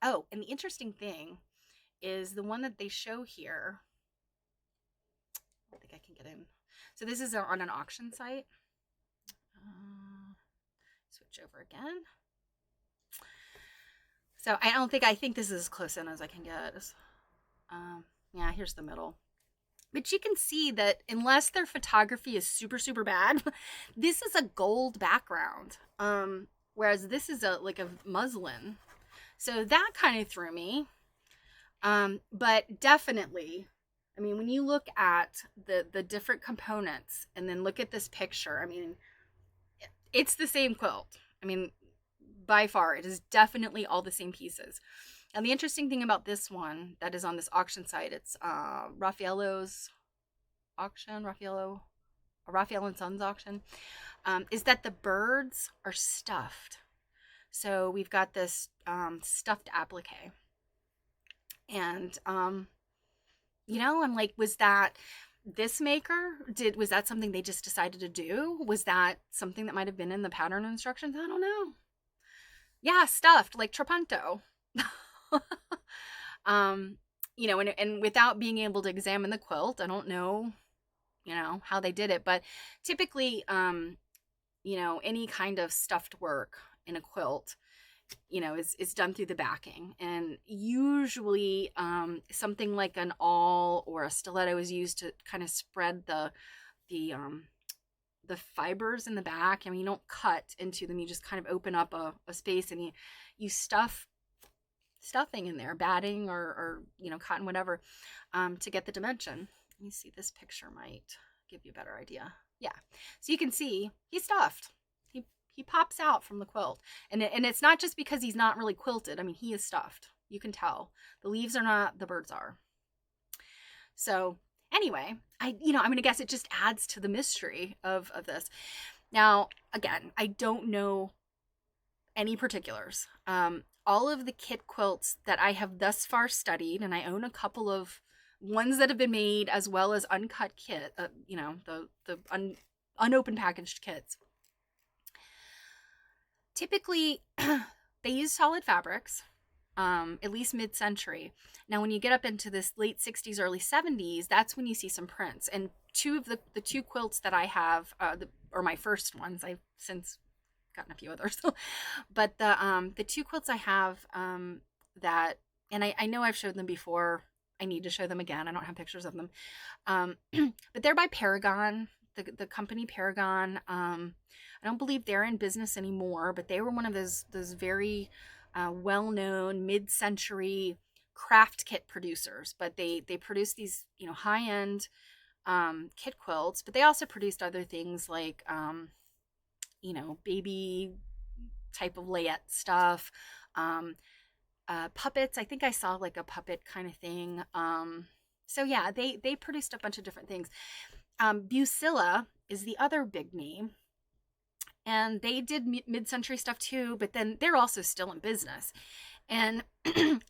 Oh, and the interesting thing is the one that they show here. I don't think I can get in. So this is on an auction site. Switch over again. So I think this is as close in as I can get. Yeah, here's the middle. But you can see that unless their photography is super, super bad, this is a gold background. Whereas this is a muslin. So that kind of threw me. But definitely, I mean, when you look at the different components and then look at this picture, I mean, it's the same quilt. I mean, by far, it is definitely all the same pieces. And the interesting thing about this one that is on this auction site, it's Raffaello's auction, Raffaello and Sons auction, is that the birds are stuffed. So we've got this stuffed applique. And, I'm like, was that this maker? Was that something they just decided to do? Was that something that might have been in the pattern instructions? I don't know. Yeah, stuffed, like Trapunto. And without being able to examine the quilt, I don't know, how they did it. But typically, any kind of stuffed work in a quilt, is done through the backing. And usually something like an awl or a stiletto is used to kind of spread the fibers in the back. I mean, you don't cut into them, you just kind of open up a space, and you stuff stuffing in there, batting or cotton, whatever, to get the dimension. Let me see, this picture might give you a better idea. Yeah, so you can see he's stuffed. He pops out from the quilt, and it's not just because he's not really quilted. I mean, he is stuffed. You can tell the leaves are not, the birds are. So anyway, I'm gonna guess it just adds to the mystery of this. Now, again, I don't know any particulars. All of the kit quilts that I have thus far studied, and I own a couple of ones that have been made as well as uncut kit, the unopened packaged kits. Typically, they use solid fabrics, at least mid-century. Now, when you get up into this late 60s, early 70s, that's when you see some prints. And two of the two quilts that I have, or my first ones, I've since gotten a few others, but the two quilts I have, that, and I know I've showed them before. I need to show them again. I don't have pictures of them. But they're by Paragon, the company Paragon. I don't believe they're in business anymore, but they were one of those very well-known mid-century craft kit producers. But they produce these high-end kit quilts, but they also produced other things like baby type of layette stuff, puppets. I think I saw like a puppet kind of thing. So yeah, they produced a bunch of different things. Busilla is the other big name, and they did mid-century stuff too, but then they're also still in business. And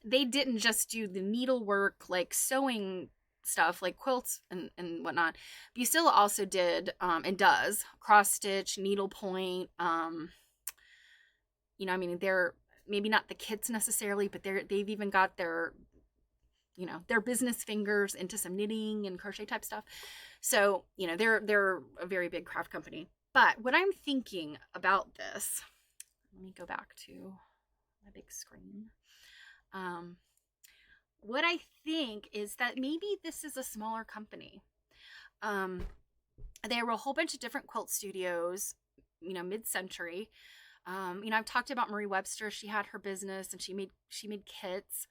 they didn't just do the needlework, like sewing stuff, like quilts and whatnot. Busilla also did and does cross stitch, needlepoint. I mean, they're maybe not the kits necessarily, but they've even got their business fingers into some knitting and crochet type stuff. So, they're a very big craft company. But what I'm thinking about this, let me go back to my big screen. What I think is that maybe this is a smaller company. There were a whole bunch of different quilt studios, mid-century. I've talked about Marie Webster. She had her business and she made kits.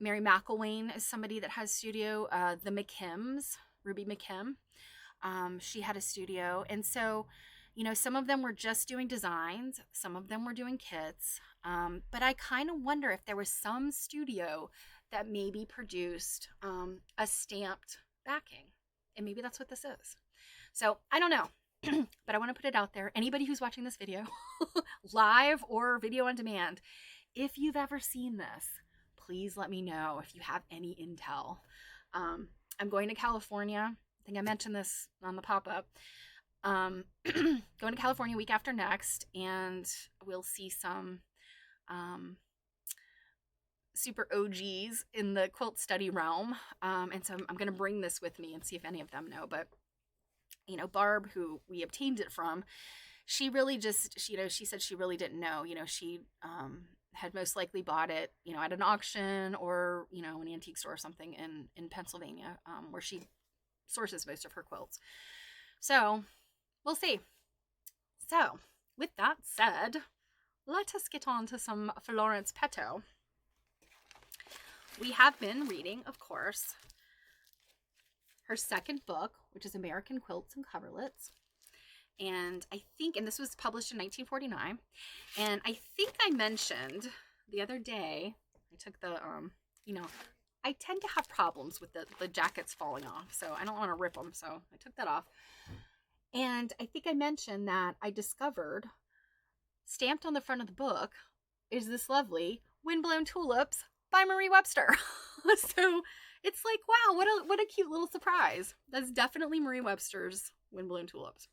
Mary McElwain is somebody that has studio. The McKims, Ruby McKim, she had a studio. And so, some of them were just doing designs. Some of them were doing kits. But I kind of wonder if there was some studio that maybe produced a stamped backing. And maybe that's what this is. So I don't know. But I want to put it out there. Anybody who's watching this video, live or video on demand, if you've ever seen this, please let me know if you have any intel. I'm going to California. I think I mentioned this on the pop-up. Going to California week after next, and we'll see some super OGs in the quilt study realm. And so I'm going to bring this with me and see if any of them know. But Barb, who we obtained it from, she really just, she said she really didn't know. She had most likely bought it, at an auction or, an antique store or something in Pennsylvania, where she sources most of her quilts. So we'll see. So with that said, let us get on to some Florence Peto. We have been reading, of course, her second book, which is American Quilts and Coverlets. And this was published in 1949. And I think I mentioned the other day, I took the, I tend to have problems with the jackets falling off. So I don't want to rip them. So I took that off. And I think I mentioned that I discovered, stamped on the front of the book, is this lovely Windblown Tulips by Marie Webster. So it's like, wow, what a cute little surprise. That's definitely Marie Webster's Windblown Tulips.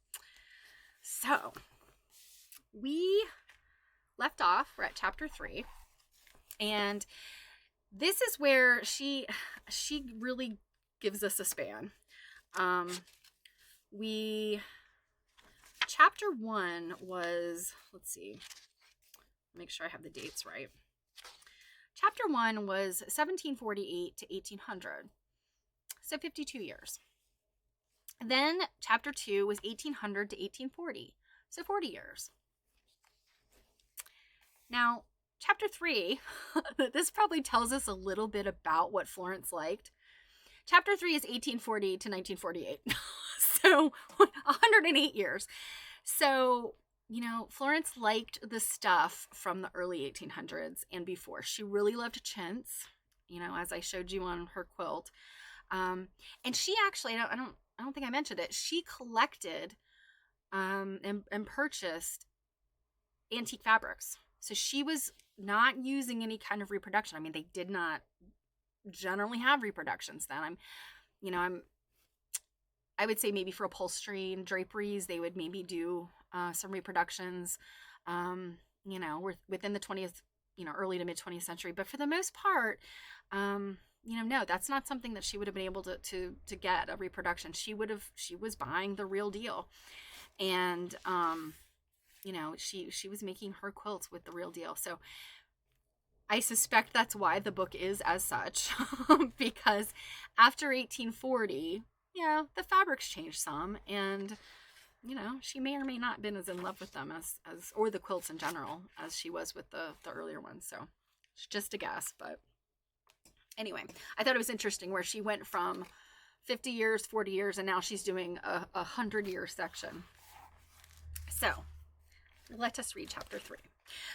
So we left off, we're at chapter 3, and this is where she really gives us a span. Chapter 1 was, let's see, make sure I have the dates right. Chapter 1 was 1748 to 1800, so 52 years. Then chapter 2 was 1800 to 1840, so 40 years. Now, chapter 3, this probably tells us a little bit about what Florence liked. Chapter 3 is 1840 to 1948, so 108 years. So, Florence liked the stuff from the early 1800s and before. She really loved chintz, as I showed you on her quilt. And she actually, I don't think I mentioned it, she collected and purchased antique fabrics. So she was not using any kind of reproduction. I mean, they did not generally have reproductions then. I would say maybe for upholstery and draperies, they would maybe do some reproductions, within the 20th, early to mid 20th century. But for the most part, no, that's not something that she would have been able to get a reproduction. She was buying the real deal. And, she was making her quilts with the real deal. So I suspect that's why the book is as such, because after 1840, the fabrics changed some, and she may or may not have been as in love with them as or the quilts in general as she was with the earlier ones. So it's just a guess, but anyway, I thought it was interesting where she went from 50 years, 40 years, and now she's doing a 100-year section. So let us read chapter 3.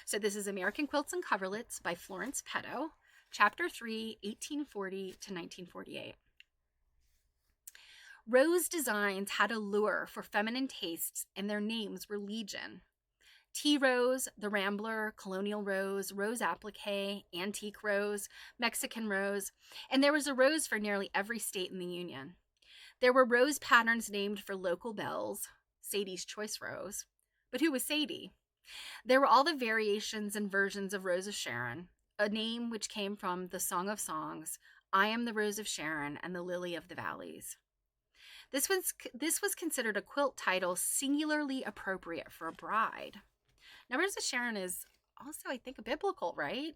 So this is American Quilts and Coverlets by Florence Peto, Chapter 3, 1840 to 1948. Rose designs had a lure for feminine tastes, and their names were legion. Tea rose, the rambler, colonial rose, rose applique, antique rose, Mexican rose, and there was a rose for nearly every state in the Union. There were rose patterns named for local belles, Sadie's Choice Rose. But who was Sadie? There were all the variations and versions of Rose of Sharon, a name which came from the Song of Songs, I am the Rose of Sharon and the Lily of the Valleys. This was considered a quilt title singularly appropriate for a bride. Now, Rose of Sharon is also, I think, a biblical, right?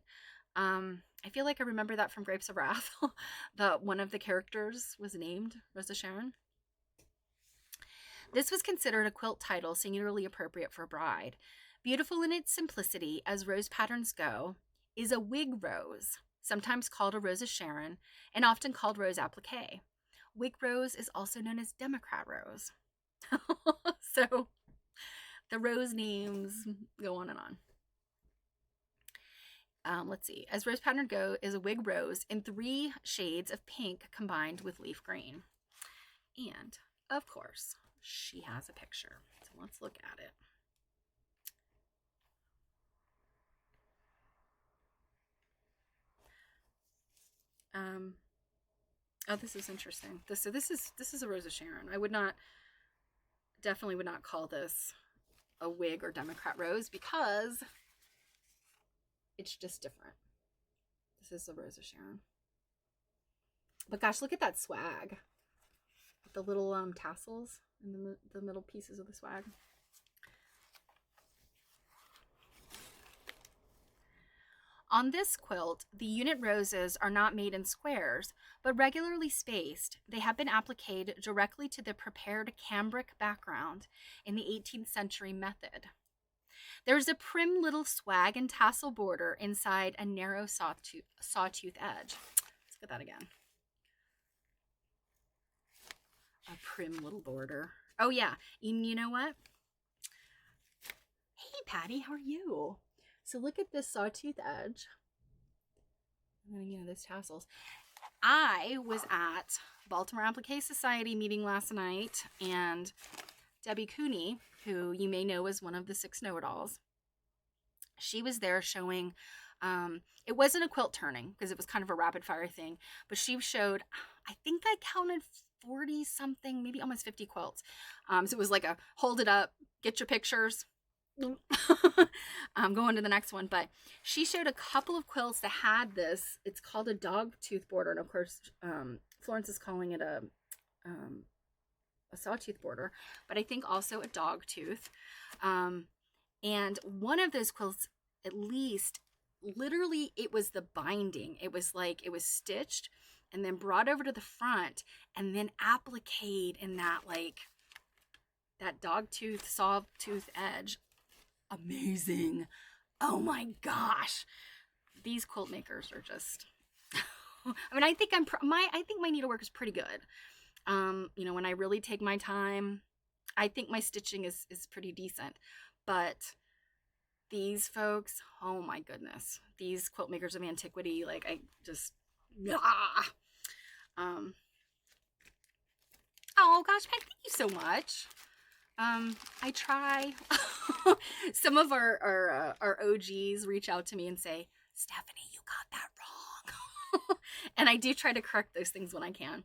I feel like I remember that from Grapes of Wrath. One of the characters was named Rose of Sharon. This was considered a quilt title singularly appropriate for a bride. Beautiful in its simplicity, as rose patterns go, is a wig rose, sometimes called a Rose of Sharon, and often called rose applique. Wig rose is also known as Democrat rose. So the rose names go on and on. Let's see. As rose pattern go is a wig rose in 3 shades of pink combined with leaf green. And, of course, she has a picture. So let's look at it. Oh, this is interesting. This is a Rose of Sharon. Definitely would not call this a wig or Democrat rose because it's just different. This is the Rose of Sharon. But gosh, look at that swag. The little tassels in the middle pieces of the swag. On this quilt, the unit roses are not made in squares, but regularly spaced. They have been appliqued directly to the prepared cambric background in the 18th century method. There is a prim little swag and tassel border inside a narrow sawtooth edge. Let's get that again. A prim little border. Oh yeah, you know what? Hey Patty, how are you? So look at this sawtooth edge. Those tassels. I was at Baltimore Applique Society meeting last night, and Debbie Cooney, who you may know as one of the 6 know-it-alls, she was there showing, it wasn't a quilt turning because it was kind of a rapid fire thing, but she showed, I think I counted 40 something, maybe almost 50 quilts. So it was like a hold it up, get your pictures. I'm going to the next one, but she showed a couple of quilts that had this. It's called a dog tooth border, and of course, Florence is calling it a sawtooth border, but I think also a dog tooth. And one of those quilts, at least, literally, it was the binding. It was like it was stitched and then brought over to the front and then appliqued in that dog tooth, sawtooth edge. Amazing. Oh my gosh. These quilt makers are just I mean, I think my needlework is pretty good. When I really take my time, I think my stitching is pretty decent. But these folks, oh my goodness. These quilt makers of antiquity, I just oh gosh, Peg, thank you so much. I try. Some of our OGs reach out to me and say, Stephanie, you got that wrong. And I do try to correct those things when I can.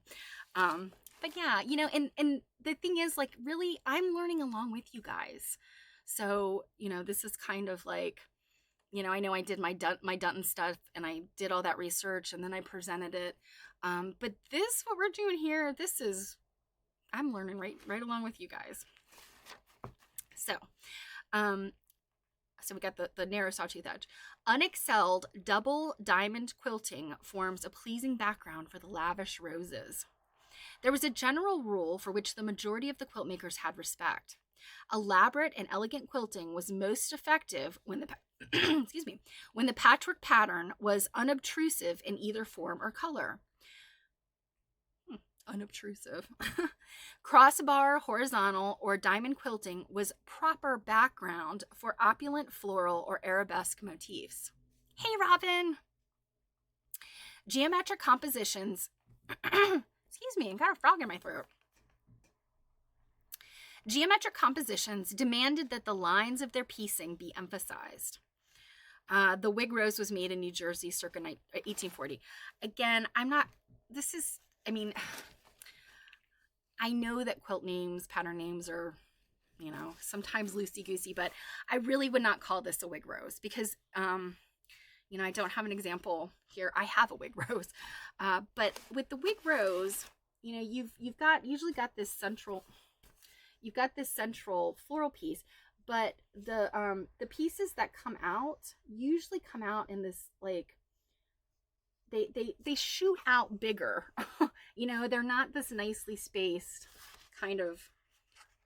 But yeah, and the thing is, really, I'm learning along with you guys. So, this is kind of I know I did my Dunton stuff and I did all that research and then I presented it. But what we're doing here, I'm learning right along with you guys. So we got the narrow sawtooth edge. Unexcelled double diamond quilting forms a pleasing background for the lavish roses. There was a general rule for which the majority of the quilt makers had respect. Elaborate and elegant quilting was most effective when when the patchwork pattern was unobtrusive in either form or color. unobtrusive. Crossbar, horizontal, or diamond quilting was proper background for opulent floral or arabesque motifs. Hey, Robin! Geometric compositions, excuse me, I got a frog in my throat. Geometric compositions demanded that the lines of their piecing be emphasized. The wig rose was made in New Jersey circa 1840. Again, I know that quilt names, pattern names are, sometimes loosey-goosey, but I really would not call this a wig rose because, I don't have an example here. I have a wig rose. But with the wig rose, you've usually got this central floral piece, but the pieces that come out usually come out in this, like, they shoot out bigger. They're not this nicely spaced kind of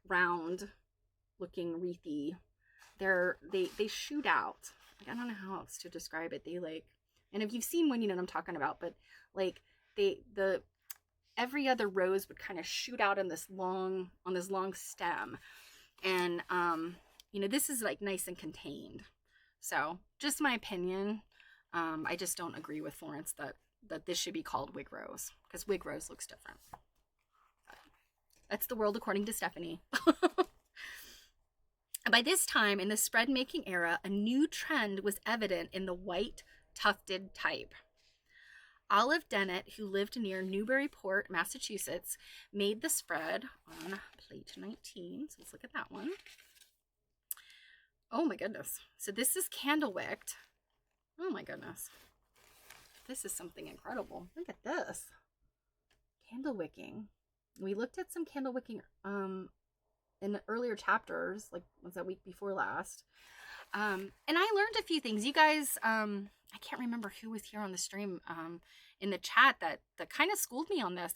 round looking wreathy. They shoot out. Like, I don't know how else to describe it. And if you've seen one, you know what I'm talking about, but like the every other rose would kind of shoot out on this long stem. And this is like nice and contained. So just my opinion. I just don't agree with Florence that this should be called wig rose, because wig rose looks different. But that's the world according to Stephanie. By this time in the spread making era, a new trend was evident in the white tufted type. Olive Dennett, who lived near Newburyport, Massachusetts, made the spread on plate 19. So let's look at that one. Oh my goodness. So this is candle wicked. Oh my goodness. This is something incredible. Look at this. Candle wicking. We looked at some candle wicking in the earlier chapters, like was that week before last. And I learned a few things. You guys, I can't remember who was here on the stream in the chat that kind of schooled me on this.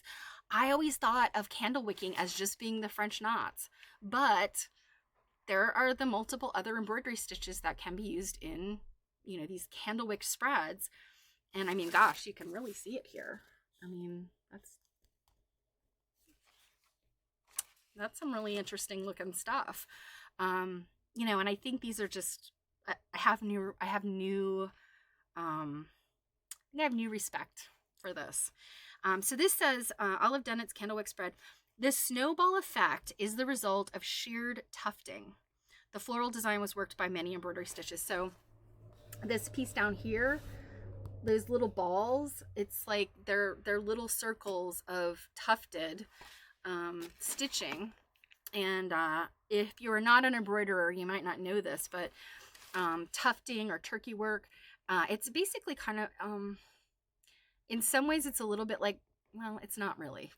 I always thought of candle wicking as just being the French knots, but there are the multiple other embroidery stitches that can be used in, these candle wick spreads. And I mean, gosh, you can really see it here. I mean, that's some really interesting looking stuff. And I think these are just, I have new respect for this. So this says, Olive Dennett's Candlewick spread. The snowball effect is the result of sheared tufting. The floral design was worked by many embroidery stitches. So this piece down here, those little balls, it's like they're little circles of tufted stitching. And if you're not an embroiderer, you might not know this, but tufting or turkey work, it's basically kind of, in some ways it's a little bit like, well, it's not really.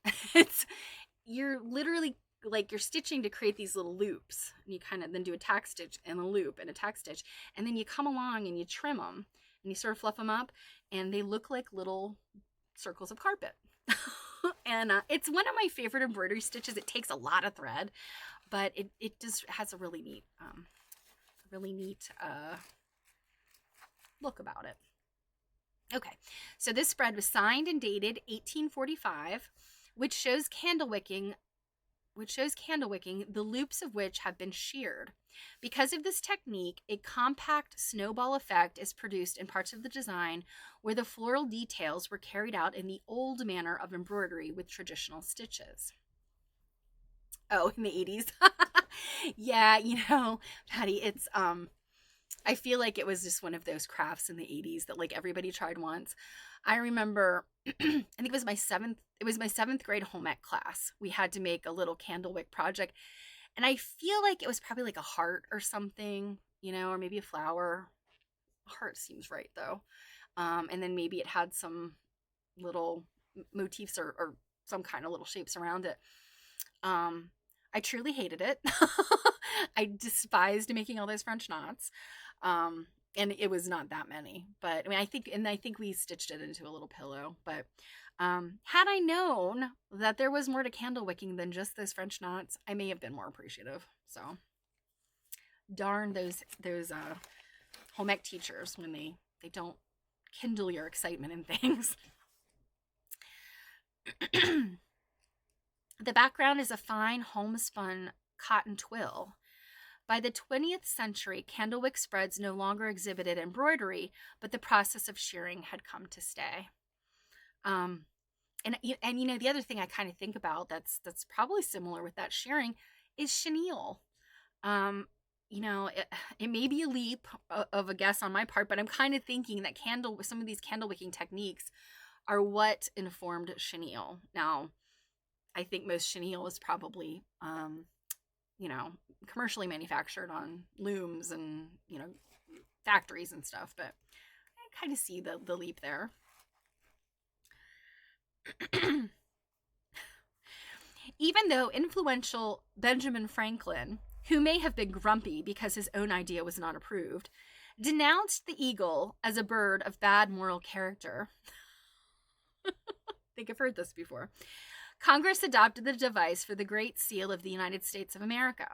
You're literally like you're stitching to create these little loops, and you kind of then do a tack stitch and a loop and a tack stitch, and then you come along and you trim them and you sort of fluff them up, and they look like little circles of carpet. And it's one of my favorite embroidery stitches. It takes a lot of thread, but it just has a really neat look about it. Okay, so this spread was signed and dated 1845, which shows candle wicking, the loops of which have been sheared. Because of this technique, a compact snowball effect is produced in parts of the design where the floral details were carried out in the old manner of embroidery with traditional stitches. Oh, in the 80s. Yeah, Patty, it's I feel like it was just one of those crafts in the 80s that like everybody tried once. I remember I think it was my seventh grade home ec class. We had to make a little candle wick project, and I feel like it was probably like a heart or something, or maybe a flower. A heart seems right though. And then maybe it had some little motifs or some kind of little shapes around it. I truly hated it. I despised making all those French knots. And it was not that many, but I think we stitched it into a little pillow, but, had I known that there was more to candle wicking than just those French knots, I may have been more appreciative. So darn those home ec teachers when they don't kindle your excitement in things. The background is a fine homespun cotton twill. By the 20th century, candlewick spreads no longer exhibited embroidery, but the process of shearing had come to stay. Um, and you know, the other thing I kind of think about that's probably similar with that shearing is chenille. Um, you know, it may be a leap of a guess on my part, but I'm kind of thinking that some of these candle wicking techniques are what informed chenille. Now, I think most chenille is probably, you know, commercially manufactured on looms and, you know, factories and stuff, but I kind of see the leap there. Even though influential Benjamin Franklin, who may have been grumpy because his own idea was not approved, denounced the eagle as a bird of bad moral character. I think I've heard this before. Congress adopted the device for the Great Seal of the United States of America.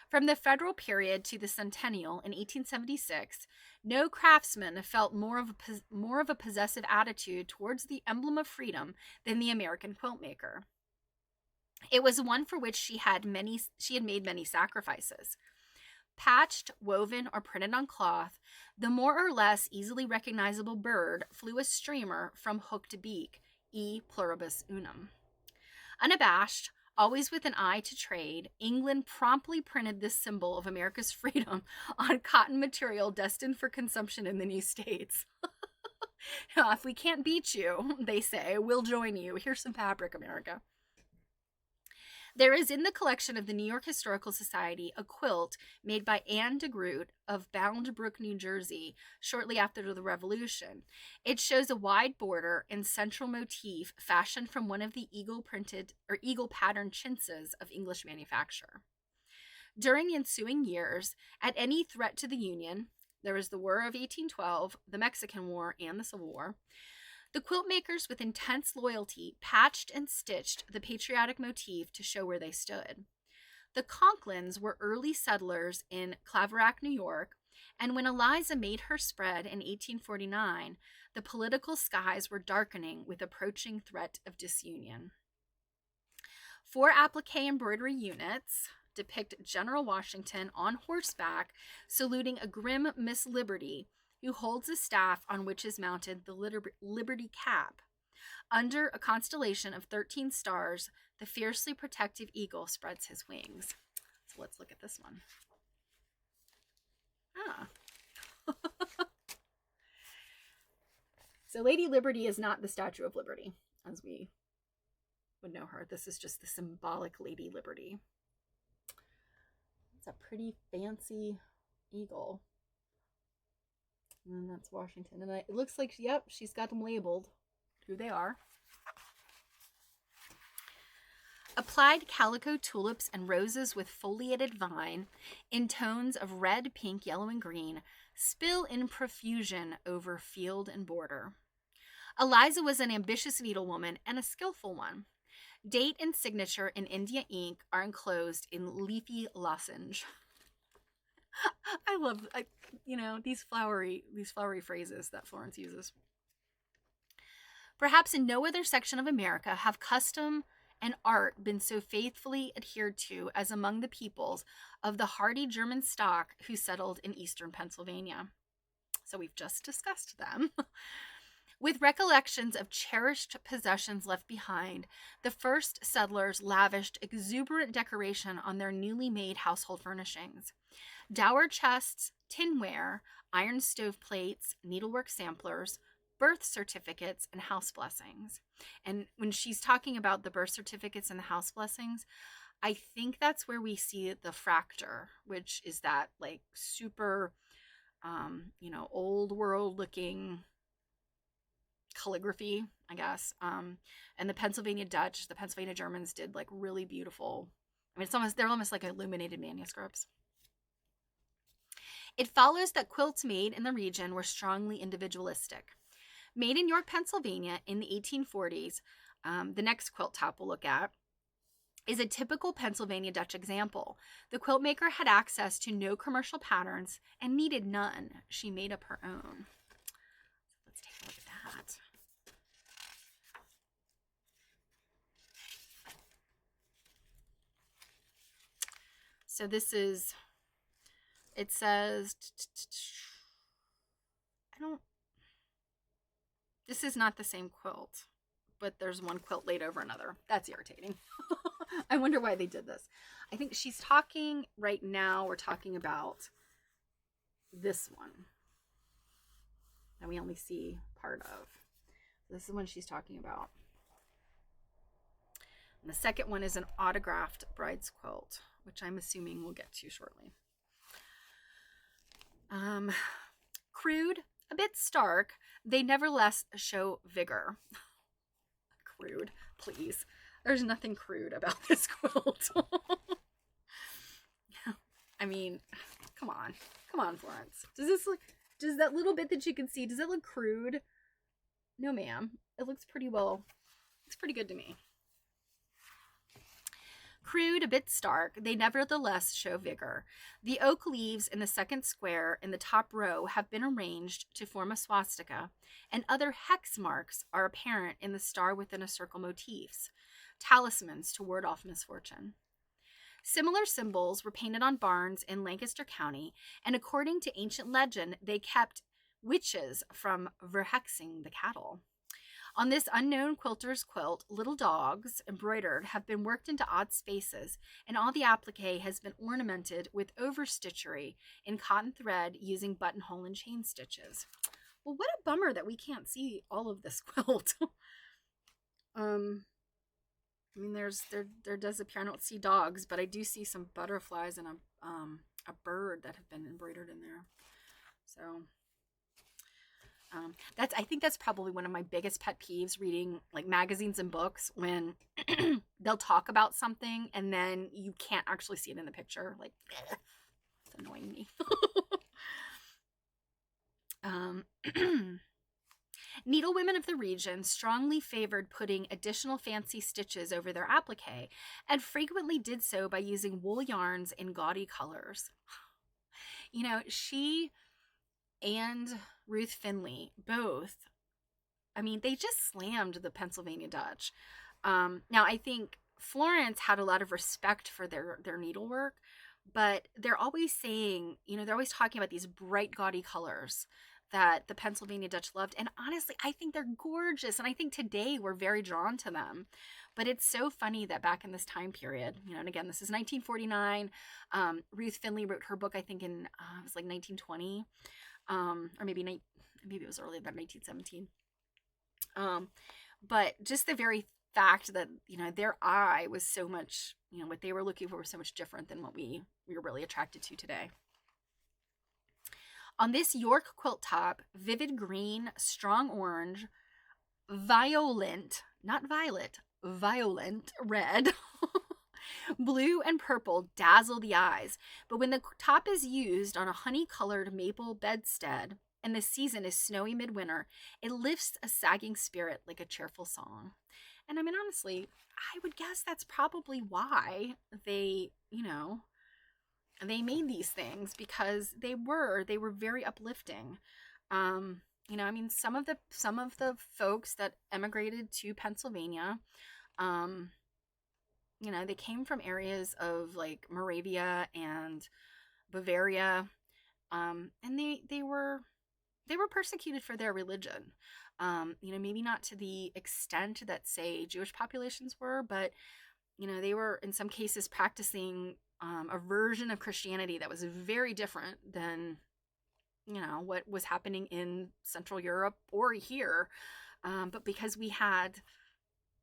From the federal period to the centennial in 1876, no craftsman felt more of a possessive attitude towards the emblem of freedom than the American quilt maker. It was one for which she had made many sacrifices. Patched, woven, or printed on cloth, the more or less easily recognizable bird flew a streamer from hook to beak, e pluribus unum. Unabashed, always with an eye to trade, England promptly printed this symbol of America's freedom on cotton material destined for consumption in the new states. If we can't beat you, they say, we'll join you. Here's some fabric, America. There is in the collection of the New York Historical Society a quilt made by Anne de Groot of Bound Brook, New Jersey, shortly after the Revolution. It shows a wide border and central motif fashioned from one of the eagle patterned chintzes of English manufacture. During the ensuing years, at any threat to the Union, there was the War of 1812, the Mexican War, and the Civil War, the quilt makers, with intense loyalty, patched and stitched the patriotic motif to show where they stood. The Conklins were early settlers in Claverack, New York, and when Eliza made her spread in 1849, the political skies were darkening with approaching threat of disunion. 4 applique embroidery units depict General Washington on horseback saluting a grim Miss Liberty, who holds a staff on which is mounted the Liberty Cap. Under a constellation of 13 stars, the fiercely protective eagle spreads his wings. So let's look at this one. So Lady Liberty is not the Statue of Liberty, as we would know her. This is just the symbolic Lady Liberty. It's a pretty fancy eagle. And that's Washington. And it looks like, yep, she's got them labeled, who they are. Applied calico tulips and roses with foliated vine in tones of red, pink, yellow, and green spill in profusion over field and border. Eliza was an ambitious needlewoman and a skillful one. Date and signature in India ink are enclosed in leafy lozenge. I love, these flowery phrases that Florence uses. Perhaps in no other section of America have custom and art been so faithfully adhered to as among the peoples of the hardy German stock who settled in eastern Pennsylvania. So we've just discussed them. With recollections of cherished possessions left behind, the first settlers lavished exuberant decoration on their newly made household furnishings. Dower chests, tinware, iron stove plates, needlework samplers, birth certificates, and house blessings. And when she's talking about the birth certificates and the house blessings, I think that's where we see the fracture, which is that like super, old world looking calligraphy, I guess. And the Pennsylvania Dutch, the Pennsylvania Germans did like really beautiful. I mean, they're almost like illuminated manuscripts. It follows that quilts made in the region were strongly individualistic. Made in York, Pennsylvania in the 1840s, the next quilt top we'll look at is a typical Pennsylvania Dutch example. The quilt maker had access to no commercial patterns and needed none. She made up her own. Let's take a look at that. So this is, it says, this is not the same quilt, but there's one quilt laid over another. That's irritating. I wonder why they did this. I think she's talking right now, we're talking about this one that we only see part of. This is one she's talking about. And the second one is an autographed bride's quilt, which I'm assuming we'll get to shortly. Crude, a bit stark, they nevertheless show vigor. Crude, please. There's nothing crude about this quilt. I mean, come on, Florence. Does that little bit that you can see, does it look crude? No, ma'am. It looks pretty well. It's pretty good to me. Crude, a bit stark, they nevertheless show vigor. The oak leaves in the second square in the top row have been arranged to form a swastika, and other hex marks are apparent in the star within a circle motifs, talismans to ward off misfortune. Similar symbols were painted on barns in Lancaster County, and according to ancient legend, they kept witches from verhexing the cattle. On this unknown quilter's quilt, little dogs, embroidered, have been worked into odd spaces, and all the applique has been ornamented with overstitchery in cotton thread using buttonhole and chain stitches. Well, what a bummer that we can't see all of this quilt. I mean, there does appear, I don't see dogs, but I do see some butterflies and a bird that have been embroidered in there. So I think that's probably one of my biggest pet peeves, reading like magazines and books, when they'll talk about something and then you can't actually see it in the picture. Like, it's annoying me. Needlewomen of the region strongly favored putting additional fancy stitches over their applique, and frequently did so by using wool yarns in gaudy colors. You know, she and Ruth Finley both, I mean, they just slammed the Pennsylvania Dutch. Now, I think Florence had a lot of respect for their needlework, but they're always saying, you know, they're always talking about these bright, gaudy colors that the Pennsylvania Dutch loved. And honestly, I think they're gorgeous. And I think today we're very drawn to them. But it's so funny that back in this time period, you know, and again, this is 1949. Ruth Finley wrote her book, I think, in, it was like 1920. Or maybe it was earlier than 1917. But just the very fact that, you know, their eye was so much, you know, what they were looking for was so much different than what we were really attracted to today. On this York quilt top, vivid green, strong orange, violent, not violet, violent red, blue and purple dazzle the eyes. But when the top is used on a honey-colored maple bedstead and the season is snowy midwinter, it lifts a sagging spirit like a cheerful song. And I mean, honestly, I would guess that's probably why they, you know, they made these things, because they were very uplifting. You know, I mean, some of the folks that emigrated to Pennsylvania, you know, they came from areas of like Moravia and Bavaria, and they were persecuted for their religion. You know, maybe not to the extent that, say, Jewish populations were, but, you know, they were in some cases practicing a version of Christianity that was very different than, you know, what was happening in Central Europe or here. But because we had,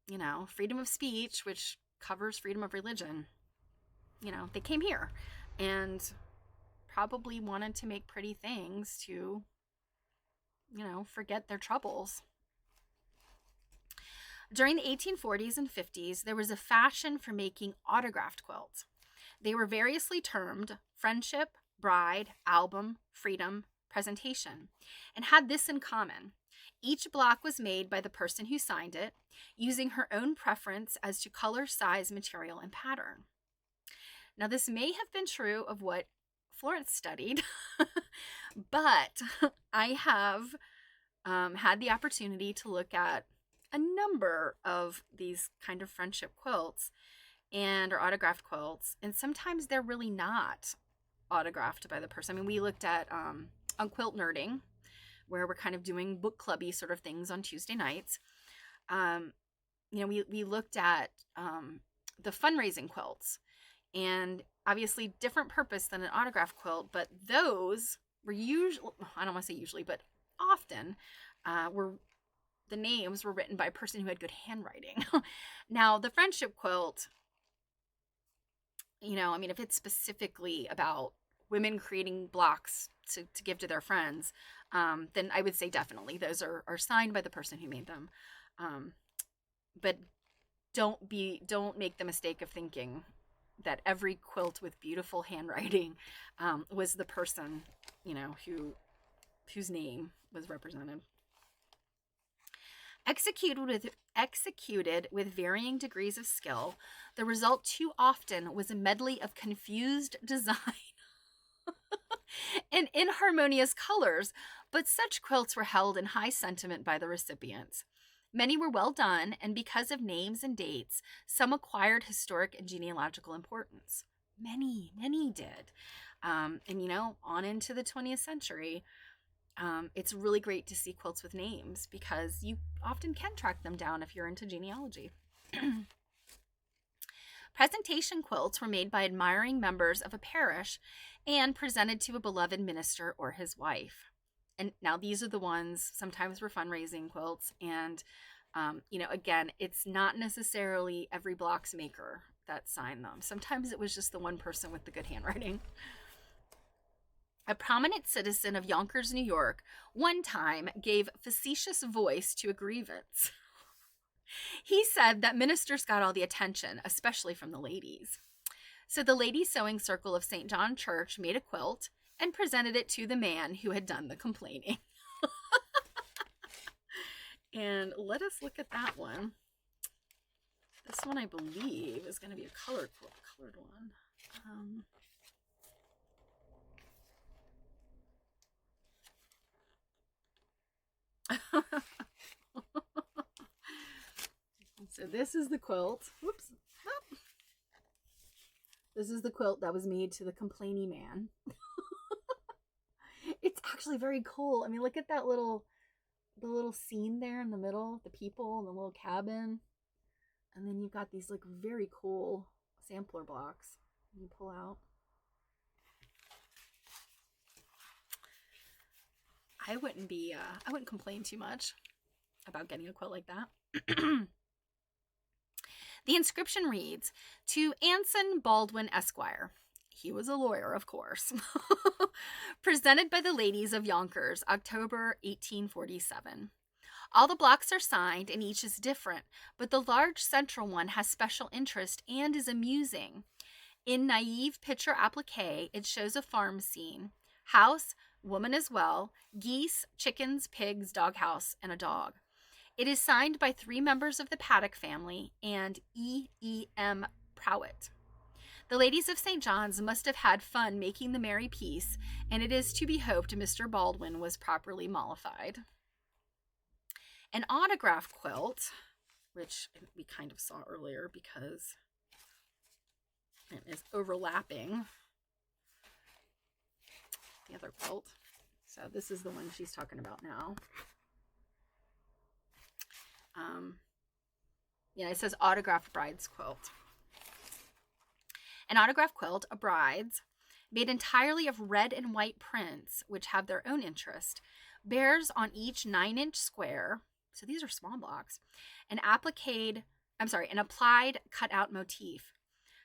you know, freedom of speech, which covers freedom of religion, you know, they came here and probably wanted to make pretty things to, you know, forget their troubles. During the 1840s and 50s, there was a fashion for making autographed quilts. They were variously termed friendship, bride, album, freedom, presentation, and had this in common. Each block was made by the person who signed it, using her own preference as to color, size, material, and pattern. Now, this may have been true of what Florence studied, but I have had the opportunity to look at a number of these kind of friendship quilts, and or autographed quilts, and sometimes they're really not autographed by the person. I mean, we looked at on quilt nerding, where we're kind of doing book clubby sort of things on Tuesday nights. We looked at the fundraising quilts, and obviously different purpose than an autograph quilt, but those were usually, I don't want to say usually, but often were the names were written by a person who had good handwriting. Now, the friendship quilt, if it's specifically about women creating blocks to give to their friends, then I would say definitely those are signed by the person who made them. But don't make the mistake of thinking that every quilt with beautiful handwriting was the person, whose name was represented. Executed with varying degrees of skill, the result too often was a medley of confused design and inharmonious colors, but such quilts were held in high sentiment by the recipients. Many were well done, and because of names and dates, some acquired historic and genealogical importance. Many did. On into the 20th century, it's really great to see quilts with names because you often can track them down if you're into genealogy. Presentation quilts were made by admiring members of a parish and presented to a beloved minister or his wife. And now these are the ones, sometimes were fundraising quilts. And, again, it's not necessarily every blocks maker that signed them. Sometimes it was just the one person with the good handwriting. A prominent citizen of Yonkers, New York, one time gave facetious voice to a grievance. He said that ministers got all the attention, especially from the ladies. So the Ladies' Sewing Circle of St. John Church made a quilt and presented it to the man who had done the complaining. And let us look at that one. This one, I believe, is going to be a colored one. So this is the quilt. Whoops. Oh. This is the quilt that was made to the complaining man. It's actually very cool. I mean, look at that the little scene there in the middle, the people in the little cabin. And then you've got these like very cool sampler blocks you pull out. I wouldn't complain too much about getting a quilt like that. The inscription reads, "To Anson Baldwin Esquire." He was a lawyer, of course. Presented by the ladies of Yonkers, October 1847. All the blocks are signed and each is different, but the large central one has special interest and is amusing. In naive picture applique, it shows a farm scene. House, woman as well, geese, chickens, pigs, doghouse, and a dog. It is signed by 3 members of the Paddock family and E.E.M. Prowett. The ladies of St. John's must have had fun making the merry piece, and it is to be hoped Mr. Baldwin was properly mollified. An autograph quilt, which we kind of saw earlier because it is overlapping the other quilt. So this is the one she's talking about now. It says autograph bride's quilt. An autograph quilt, a bride's, made entirely of red and white prints, which have their own interest, bears on each 9-inch square, so these are small blocks, an applied cut-out motif.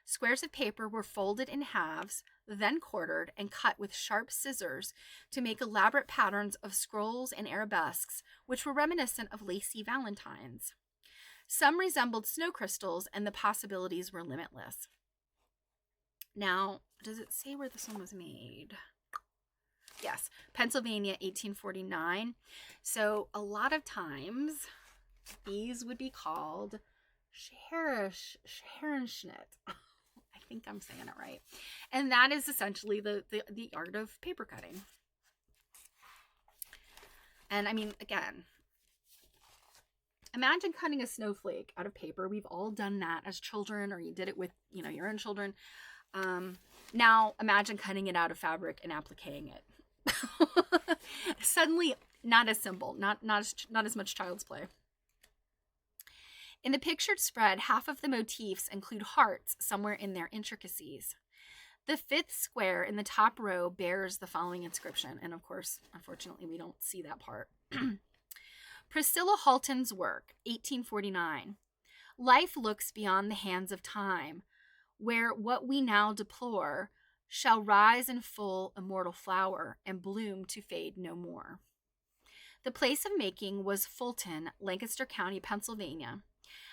Squares of paper were folded in halves, then quartered and cut with sharp scissors to make elaborate patterns of scrolls and arabesques, which were reminiscent of lacy valentines. Some resembled snow crystals, and the possibilities were limitless. Now, does it say where this one was made? Yes, Pennsylvania, 1849. So a lot of times, these would be called Scherenschnitt. I think I'm saying it right. And that is essentially the art of paper cutting. And I mean, again, imagine cutting a snowflake out of paper. We've all done that as children, or you did it with, your own children. Now imagine cutting it out of fabric and appliquing it. Suddenly not as simple, not as much child's play. In the pictured spread, half of the motifs include hearts somewhere in their intricacies. The fifth square in the top row bears the following inscription, and of course, unfortunately, we don't see that part. Priscilla Halton's work, 1849. Life looks beyond the hands of time, where what we now deplore shall rise in full immortal flower and bloom to fade no more. The place of making was Fulton, Lancaster County, Pennsylvania.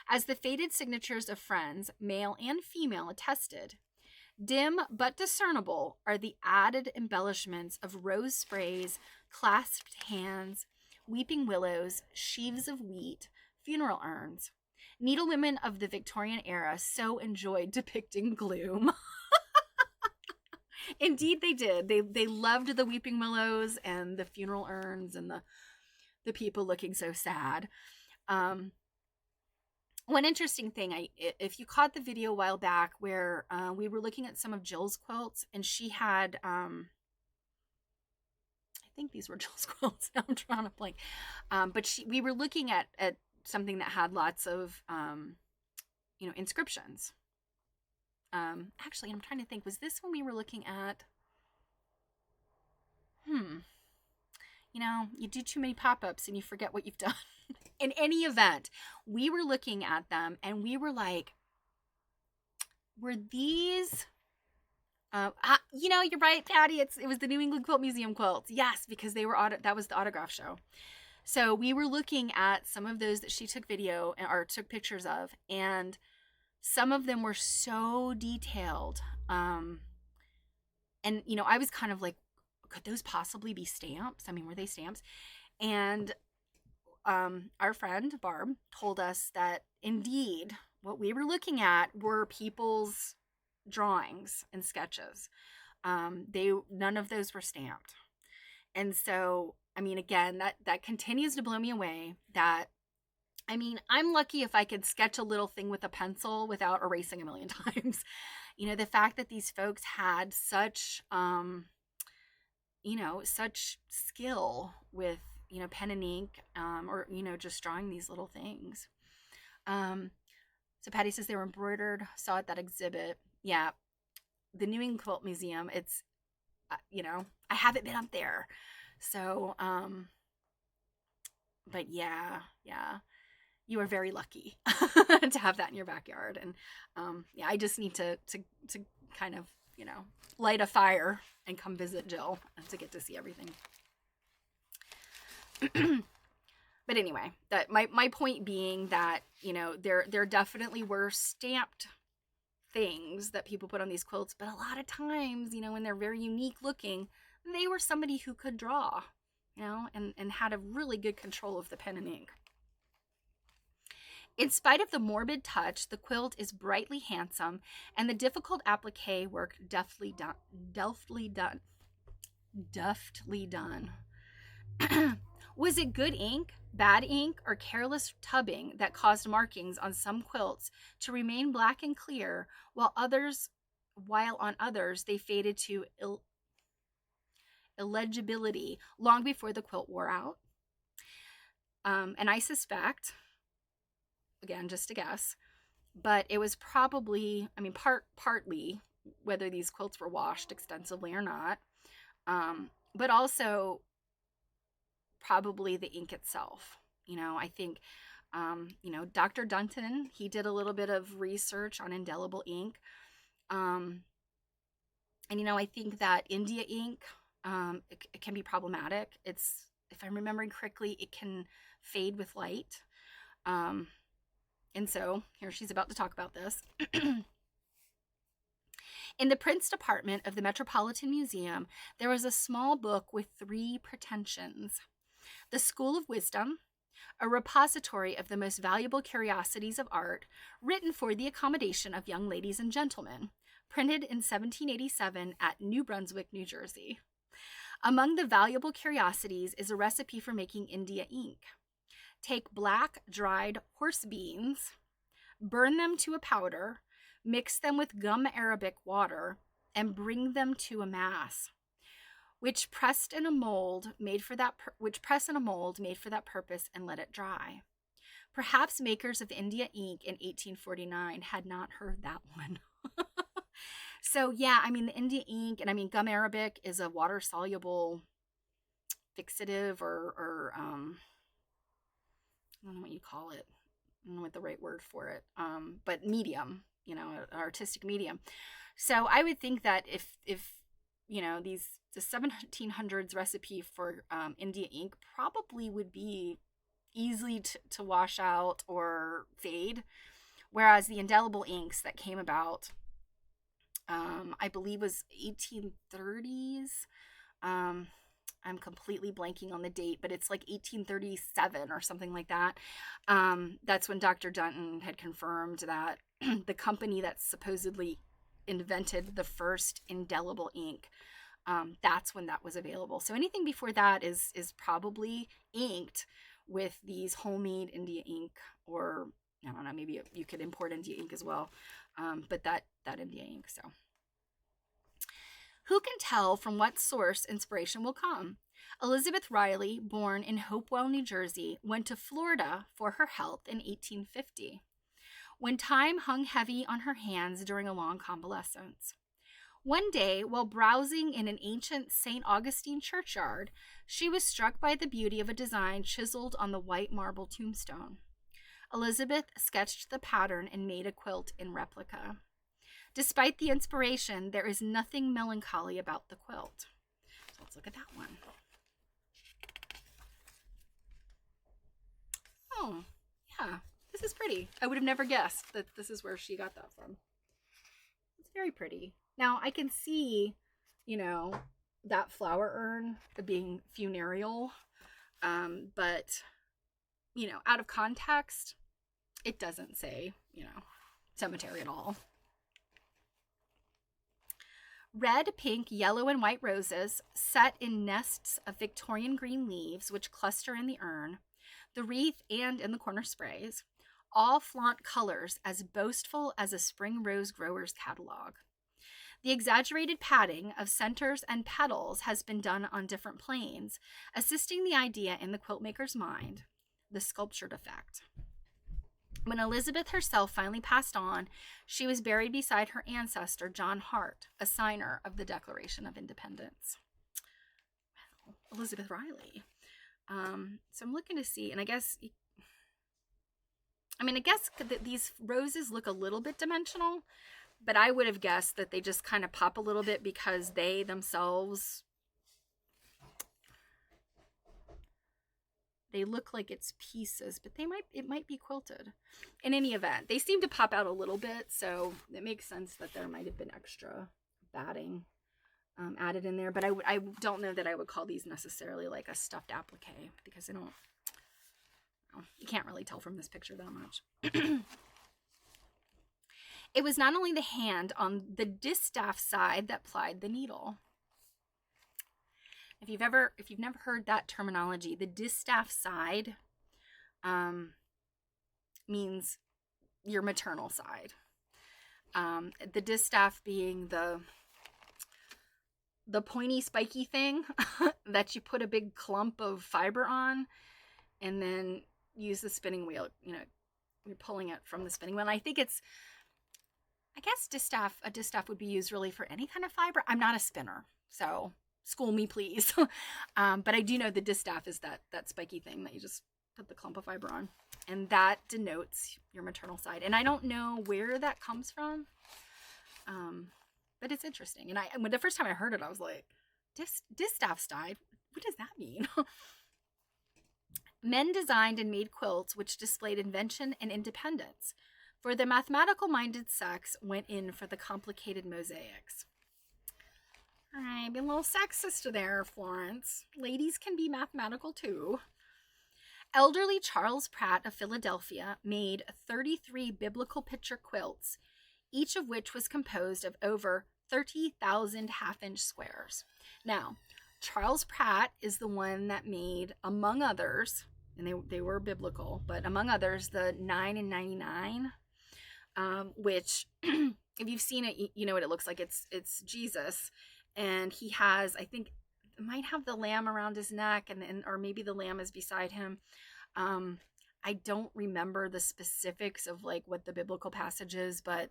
As the faded signatures of friends, male and female, attested, dim but discernible are the added embellishments of rose sprays, clasped hands, weeping willows, sheaves of wheat, funeral urns. Needlewomen of the Victorian era so enjoyed depicting gloom. Indeed, they did. They loved the weeping willows and the funeral urns and the people looking so sad. One interesting thing, if you caught the video a while back where we were looking at some of Jill's quilts, and she had, I think these were Jill's quilts. Now I'm trying to blank. But we were looking at something that had lots of, inscriptions. Actually, I'm trying to think, was this when we were looking at, you do too many pop-ups and you forget what you've done. In any event, we were looking at them and we were like, were these, you're right, Patty. It was the New England Quilt Museum quilts. Yes, because that was the autograph show. So we were looking at some of those that she took video or took pictures of, and some of them were so detailed. And, I was kind of like, could those possibly be stamps? I mean, were they stamps? And our friend Barb told us that indeed what we were looking at were people's drawings and sketches. None of those were stamped. And so, I mean, again, that continues to blow me away. I'm lucky if I could sketch a little thing with a pencil without erasing a million times. The fact that these folks had such, such skill with, pen and ink, or, just drawing these little things. So Patty says they were embroidered, saw at that exhibit. Yeah. The New England Quilt Museum, it's, I haven't been up there. So, but yeah, you are very lucky to have that in your backyard. And, I just need to kind of, light a fire and come visit Jill to get to see everything. But anyway, that my point being that, there definitely were stamped things that people put on these quilts, but a lot of times, when they're very unique looking, they were somebody who could draw, and had a really good control of the pen and ink. In spite of the morbid touch, the quilt is brightly handsome, and the difficult applique work deftly done. Was it good ink, bad ink, or careless tubbing that caused markings on some quilts to remain black and clear, while on others they faded to illegibility long before the quilt wore out? And I suspect, again, just a guess, but it was probably, partly whether these quilts were washed extensively or not, but also probably the ink itself. I think, Dr. Dunton, he did a little bit of research on indelible ink. And, I think that India ink, it can be problematic. It's, if I'm remembering correctly, it can fade with light. And so here she's about to talk about this. In the prints department of the Metropolitan Museum, there was a small book with 3 pretensions: The School of Wisdom, a repository of the most valuable curiosities of art, written for the accommodation of young ladies and gentlemen, printed in 1787 at New Brunswick, New Jersey. Among the valuable curiosities is a recipe for making India ink. take black dried horse beans, burn them to a powder, mix them with gum arabic water, and bring them to a mass, which press in a mold made for that purpose and let it dry. Perhaps makers of India ink in 1849 had not heard that one. So yeah, I mean the India ink, and I mean gum arabic is a water soluble fixative or I don't know what you call it. I don't know what the right word for it. But medium, an artistic medium. So I would think that if the 1700s recipe for India ink probably would be easily to wash out or fade, whereas the indelible inks that came about, I believe was 1830s. I'm completely blanking on the date, but it's like 1837 or something like that. That's when Dr. Dunton had confirmed that the company that supposedly invented the first indelible ink, that's when that was available. So anything before that is probably inked with these homemade India ink, or I don't know, maybe you could import India ink as well, but that India ink. So who can tell from what source inspiration will come? Elizabeth Riley, born in Hopewell, New Jersey, went to Florida for her health in 1850, when time hung heavy on her hands during a long convalescence. One day, while browsing in an ancient St. Augustine churchyard, she was struck by the beauty of a design chiseled on the white marble tombstone. Elizabeth sketched the pattern and made a quilt in replica. Despite the inspiration, there is nothing melancholy about the quilt. So let's look at that one. Oh, yeah, this is pretty. I would have never guessed that this is where she got that from. It's very pretty. Now, I can see, that flower urn being funereal, but, out of context, it doesn't say, cemetery at all. Red, pink, yellow, and white roses set in nests of Victorian green leaves which cluster in the urn, the wreath, and in the corner sprays, all flaunt colors as boastful as a spring rose grower's catalog. The exaggerated padding of centers and petals has been done on different planes, assisting the idea in the quiltmaker's mind, the sculptured effect. When Elizabeth herself finally passed on, she was buried beside her ancestor, John Hart, a signer of the Declaration of Independence. Well, Elizabeth Riley. So I'm looking to see, and I guess that these roses look a little bit dimensional, but I would have guessed that they just kind of pop a little bit because they themselves, they look like it's pieces, but it might be quilted. In any event, they seem to pop out a little bit, so it makes sense that there might have been extra batting added in there. But I don't know that I would call these necessarily like a stuffed applique, because you can't really tell from this picture that much. It was not only the hand on the distaff side that plied the needle. If you've never heard that terminology, the distaff side means your maternal side. The distaff being the pointy, spiky thing that you put a big clump of fiber on, and then use the spinning wheel. You're pulling it from the spinning wheel. And I guess a distaff would be used really for any kind of fiber. I'm not a spinner, so school me, please. But I do know the distaff is that spiky thing that you just put the clump of fiber on, and that denotes your maternal side. And I don't know where that comes from, but it's interesting. And when the first time I heard it, I was like, distaff side? What does that mean? Men designed and made quilts which displayed invention and independence, for the mathematical-minded sex went in for the complicated mosaics. All right, be a little sexist there, Florence. Ladies can be mathematical too. Elderly Charles Pratt of Philadelphia made 33 biblical picture quilts, each of which was composed of over 30,000 half-inch squares. Now, Charles Pratt is the one that made, among others, and they were biblical, but among others, the 9 and 99, which if you've seen it, you know what it looks like. It's Jesus, and he has, I think, might have the lamb around his neck, and or maybe the lamb is beside him. Um, I don't remember the specifics of like what the biblical passage is, but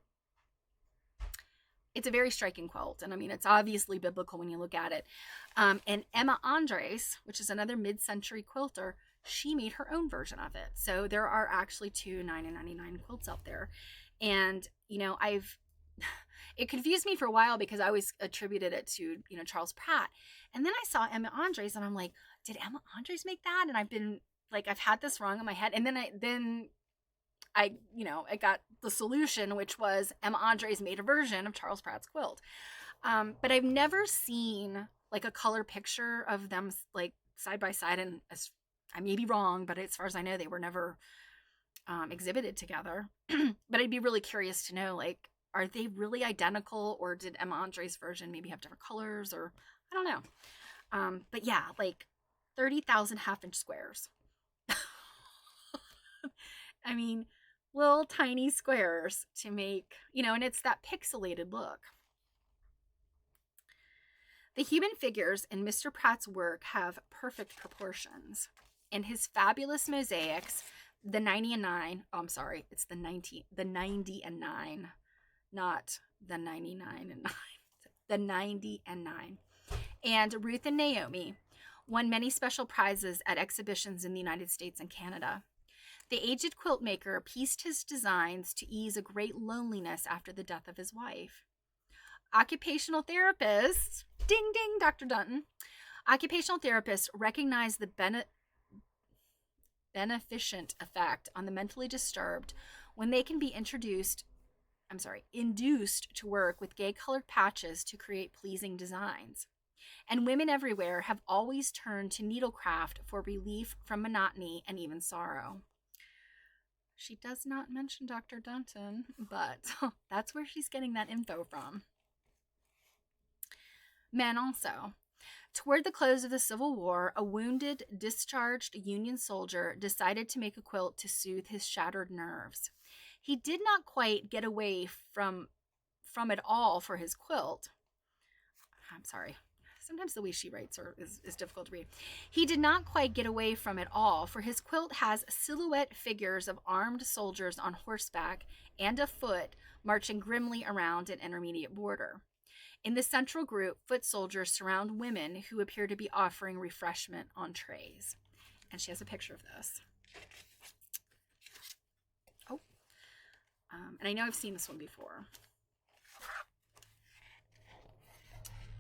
it's a very striking quilt. And I mean, it's obviously biblical when you look at it. And Emma Andres, which is another mid-century quilter, she made her own version of it. So there are actually two 9 and 99 quilts out there. And, you know, it confused me for a while because I always attributed it to, you know, Charles Pratt. And then I saw Emma Andres and I'm like, did Emma Andres make that? And I've been like, I've had this wrong in my head. And then I, you know, I got the solution, which was Emma Andres made a version of Charles Pratt's quilt. But I've never seen like a color picture of them like side by side. And I may be wrong, but as far as I know, they were never exhibited together. But I'd be really curious to know, like, are they really identical, or did Emma Andres' version maybe have different colors, or I don't know. But yeah, like 30,000 half-inch squares. I mean, little tiny squares to make, you know, and it's that pixelated look. The human figures in Mr. Pratt's work have perfect proportions. In his fabulous mosaics, the 90 and 9, oh, I'm sorry, it's the 90 and 9, not the 99 and 9, the 90 and 9. And Ruth and Naomi won many special prizes at exhibitions in the United States and Canada. The aged quilt maker pieced his designs to ease a great loneliness after the death of his wife. Occupational therapists, ding ding, Dr. Dunton. Occupational therapists recognize the beneficent effect on the mentally disturbed when they can be induced to work with gay colored patches to create pleasing designs. And women everywhere have always turned to needlecraft for relief from monotony and even sorrow. She does not mention Dr. Dunton, but that's where she's getting that info from. Men also. Toward the close of the Civil War, a wounded, discharged Union soldier decided to make a quilt to soothe his shattered nerves. He did not quite get away from it all for his quilt. I'm sorry. Sometimes the way she writes is difficult to read. He did not quite get away from it all, for his quilt has silhouette figures of armed soldiers on horseback and afoot marching grimly around an intermediate border. In the central group, foot soldiers surround women who appear to be offering refreshment on trays. And she has a picture of this. Oh. And I know I've seen this one before.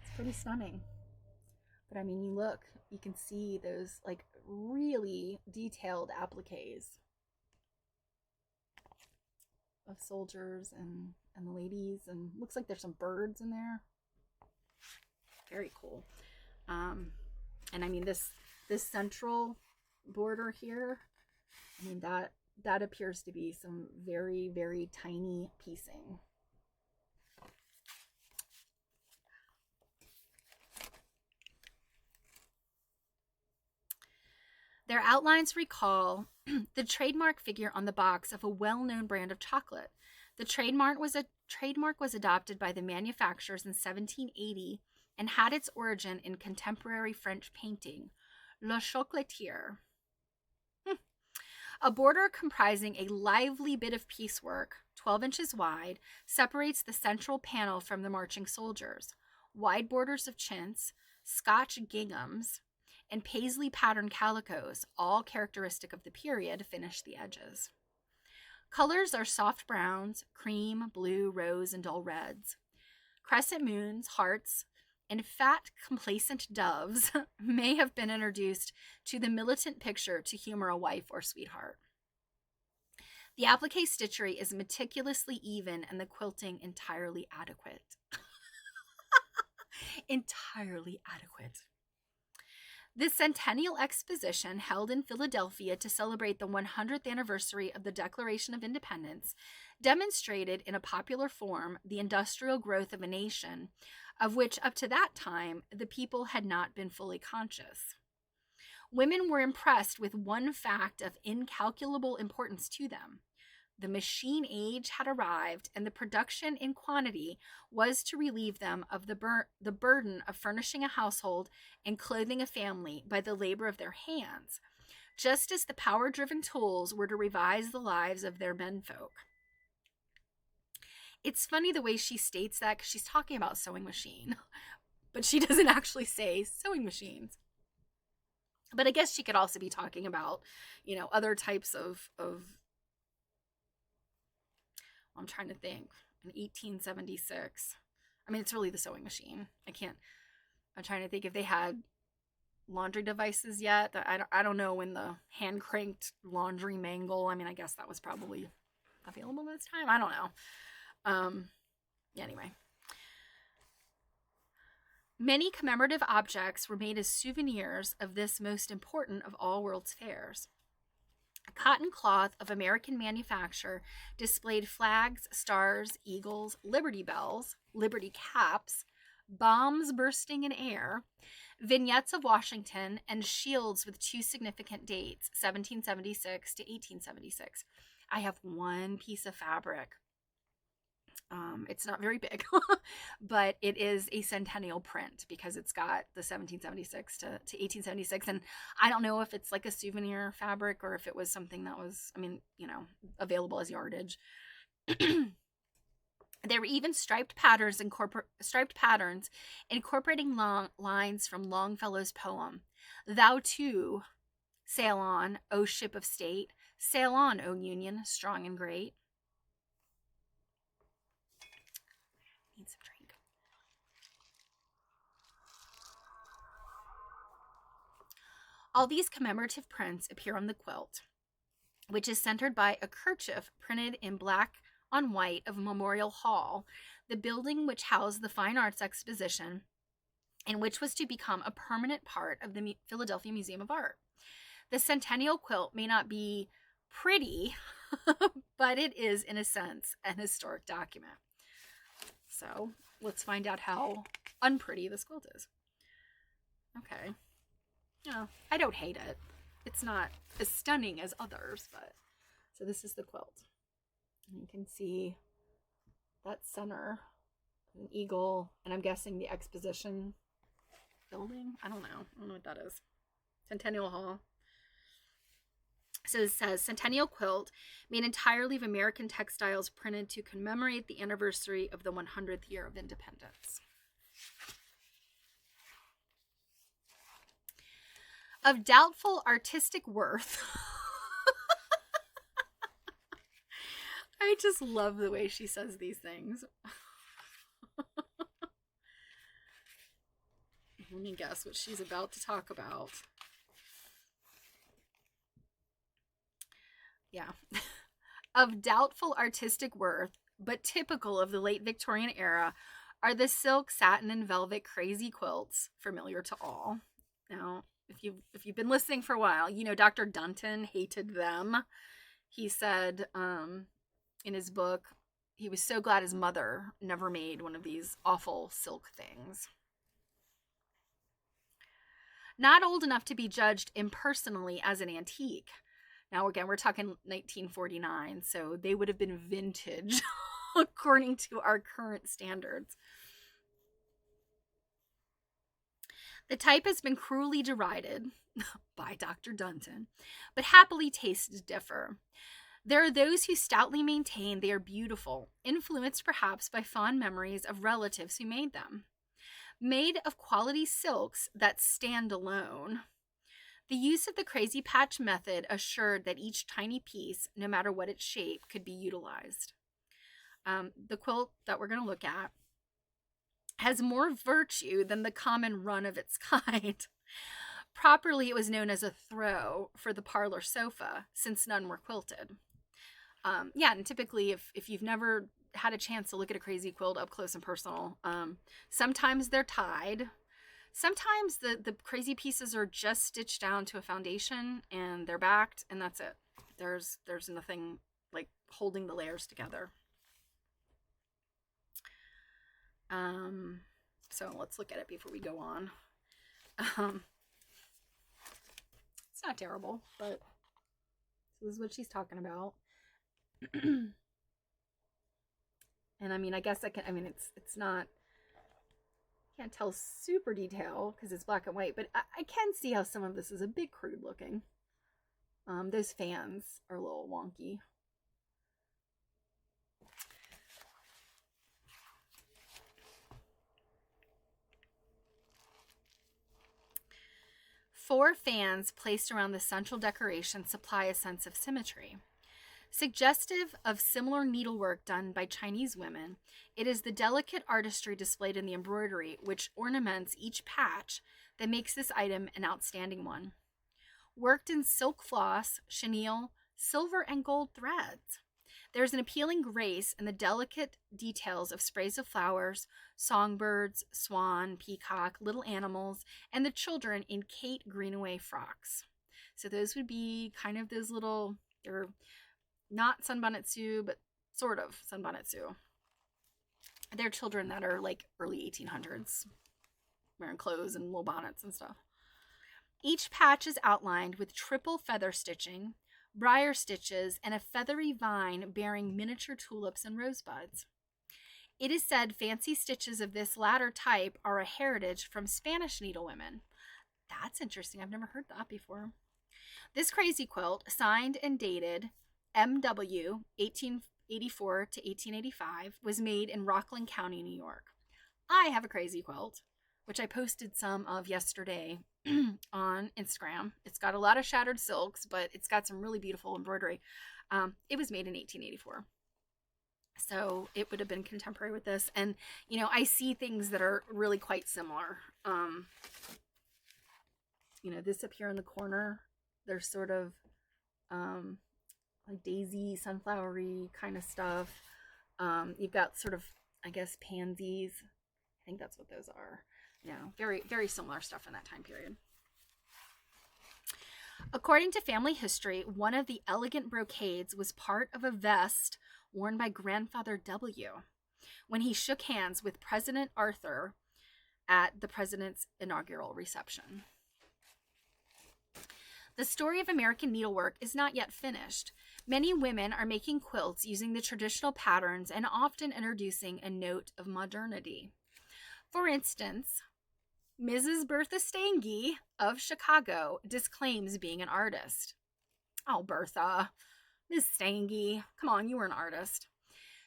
It's pretty stunning. But I mean, you can see those like really detailed appliques of soldiers and the ladies, and looks like there's some birds in there. Very cool. And I mean, this central border here, I mean, that appears to be some very, very tiny piecing. Their outlines recall the trademark figure on the box of a well-known brand of chocolate. The trademark was adopted by the manufacturers in 1780 and had its origin in contemporary French painting, Le Chocolatier. A border comprising a lively bit of piecework, 12 inches wide, separates the central panel from the marching soldiers. Wide borders of chintz, Scotch ginghams, and paisley pattern calicos, all characteristic of the period, finish the edges. Colors are soft browns, cream, blue, rose, and dull reds. Crescent moons, hearts, and fat, complacent doves may have been introduced to the militant picture to humor a wife or sweetheart. The applique stitchery is meticulously even and the quilting entirely adequate. Entirely adequate. The Centennial Exposition, held in Philadelphia to celebrate the 100th anniversary of the Declaration of Independence, demonstrated in a popular form the industrial growth of a nation, of which up to that time the people had not been fully conscious. Women were impressed with one fact of incalculable importance to them. The machine age had arrived, and the production in quantity was to relieve them of the burden of furnishing a household and clothing a family by the labor of their hands, just as the power-driven tools were to revise the lives of their menfolk. It's funny the way she states that, because she's talking about sewing machine, but she doesn't actually say sewing machines. But I guess she could also be talking about, other types of I'm trying to think. In 1876. I mean, it's really the sewing machine. I'm trying to think if they had laundry devices yet. I don't know when the hand cranked laundry mangle. I mean, I guess that was probably available this time. I don't know. Anyway. Many commemorative objects were made as souvenirs of this most important of all world's fairs. A cotton cloth of American manufacture displayed flags, stars, eagles, liberty bells, liberty caps, bombs bursting in air, vignettes of Washington, and shields with two significant dates, 1776 to 1876. I have one piece of fabric. It's not very big, but it is a centennial print because it's got the 1776 to 1876. And I don't know if it's like a souvenir fabric or if it was something that was, available as yardage. There were even striped patterns incorporating lines from Longfellow's poem. Thou too, sail on, O ship of state, sail on, O Union, strong and great. Need some drink. All these commemorative prints appear on the quilt, which is centered by a kerchief printed in black on white of Memorial Hall, the building which housed the Fine Arts Exposition and which was to become a permanent part of the Philadelphia Museum of Art. The centennial quilt may not be pretty, but it is, in a sense, an historic document. So let's find out how unpretty this quilt is. Okay. I don't hate it. It's not as stunning as others, but so this is the quilt. And you can see that center, an eagle, and I'm guessing the exposition building. I don't know what that is. Centennial Hall. So it says, Centennial quilt, made entirely of American textiles, printed to commemorate the anniversary of the 100th year of independence. Of doubtful artistic worth. I just love the way she says these things. Let me guess what she's about to talk about. Yeah. Of doubtful artistic worth, but typical of the late Victorian era, are the silk, satin, and velvet crazy quilts, familiar to all. Now, if you've been listening for a while, Dr. Dunton hated them. He said in his book, he was so glad his mother never made one of these awful silk things. Not old enough to be judged impersonally as an antique. Now, again, we're talking 1949, so they would have been vintage according to our current standards. The type has been cruelly derided by Dr. Dunton, but happily tastes differ. There are those who stoutly maintain they are beautiful, influenced perhaps by fond memories of relatives who made them. Made of quality silks that stand alone. The use of the crazy patch method assured that each tiny piece, no matter what its shape, could be utilized. The quilt that we're going to look at has more virtue than the common run of its kind. Properly, it was known as a throw for the parlor sofa, since none were quilted. And typically, if you've never had a chance to look at a crazy quilt up close and personal, sometimes they're tied. Sometimes the crazy pieces are just stitched down to a foundation and they're backed, and that's it. There's nothing like holding the layers together. So let's look at it before we go on. It's not terrible, but this is what she's talking about. And I mean, I guess it's not, can't tell super detail because it's black and white, but I can see how some of this is a bit crude looking. Those fans are a little wonky. Four fans placed around the central decoration supply a sense of symmetry. Suggestive of similar needlework done by Chinese women, it is the delicate artistry displayed in the embroidery which ornaments each patch that makes this item an outstanding one. Worked in silk floss, chenille, silver, and gold threads, there's an appealing grace in the delicate details of sprays of flowers, songbirds, swan, peacock, little animals, and the children in Kate Greenaway frocks. So those would be kind of those little, they're not Sunbonnet Sue, but sort of Sunbonnet Sue. They're children that are like early 1800s, wearing clothes and little bonnets and stuff. Each patch is outlined with triple feather stitching, briar stitches, and a feathery vine bearing miniature tulips and rosebuds. It is said fancy stitches of this latter type are a heritage from Spanish needlewomen. That's interesting. I've never heard that before. This crazy quilt, signed and dated M.W. 1884 to 1885, was made in Rockland County, New York. I have a crazy quilt, which I posted some of yesterday on Instagram. It's got a lot of shattered silks, but it's got some really beautiful embroidery. It was made in 1884. So it would have been contemporary with this. And, you know, I see things that are really quite similar. You know, this up here in the corner, there's sort of like daisy, sunflowery kind of stuff. You've got sort of, I guess, pansies. I think that's what those are. You know, very, very similar stuff in that time period. According to family history, one of the elegant brocades was part of a vest worn by Grandfather W. when he shook hands with President Arthur at the president's inaugural reception. The story of American needlework is not yet finished. Many women are making quilts using the traditional patterns and often introducing a note of modernity. For instance, Mrs. Bertha Stange of Chicago disclaims being an artist. Oh, Bertha. Miss Stange, come on, you were an artist.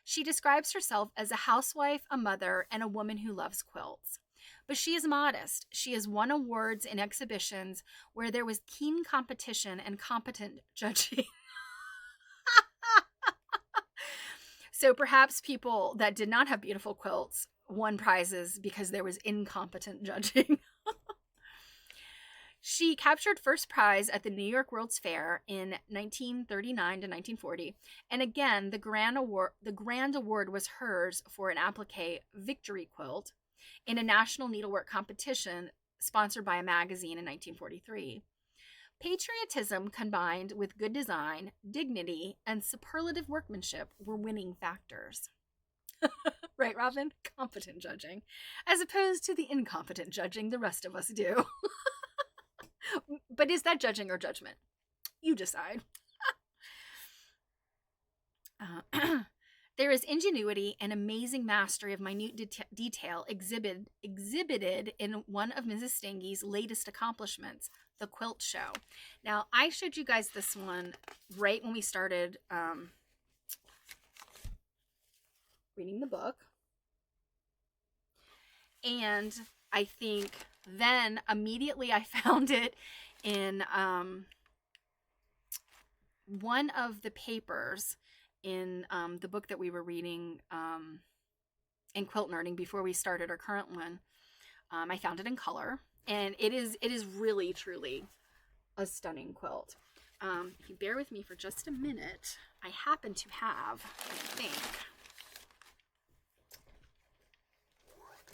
She describes herself as a housewife, a mother, and a woman who loves quilts. But she is modest. She has won awards in exhibitions where there was keen competition and competent judging. So perhaps people that did not have beautiful quilts won prizes because there was incompetent judging. She captured first prize at the New York World's Fair in 1939 to 1940, and again the grand award was hers for an applique victory quilt in a national needlework competition sponsored by a magazine in 1943. Patriotism combined with good design, dignity, and superlative workmanship were winning factors. Right, Robin? Competent judging, as opposed to the incompetent judging the rest of us do. But is that judging or judgment? You decide. There is ingenuity and amazing mastery of minute detail exhibited in one of Mrs. Stange's latest accomplishments, the quilt show. Now, I showed you guys this one right when we started reading the book. And I think then immediately I found it in one of the papers in the book that we were reading in Quilt Nerding before we started our current one. I found it in color, and it is really, truly a stunning quilt. If you bear with me for just a minute, I happen to have, I think,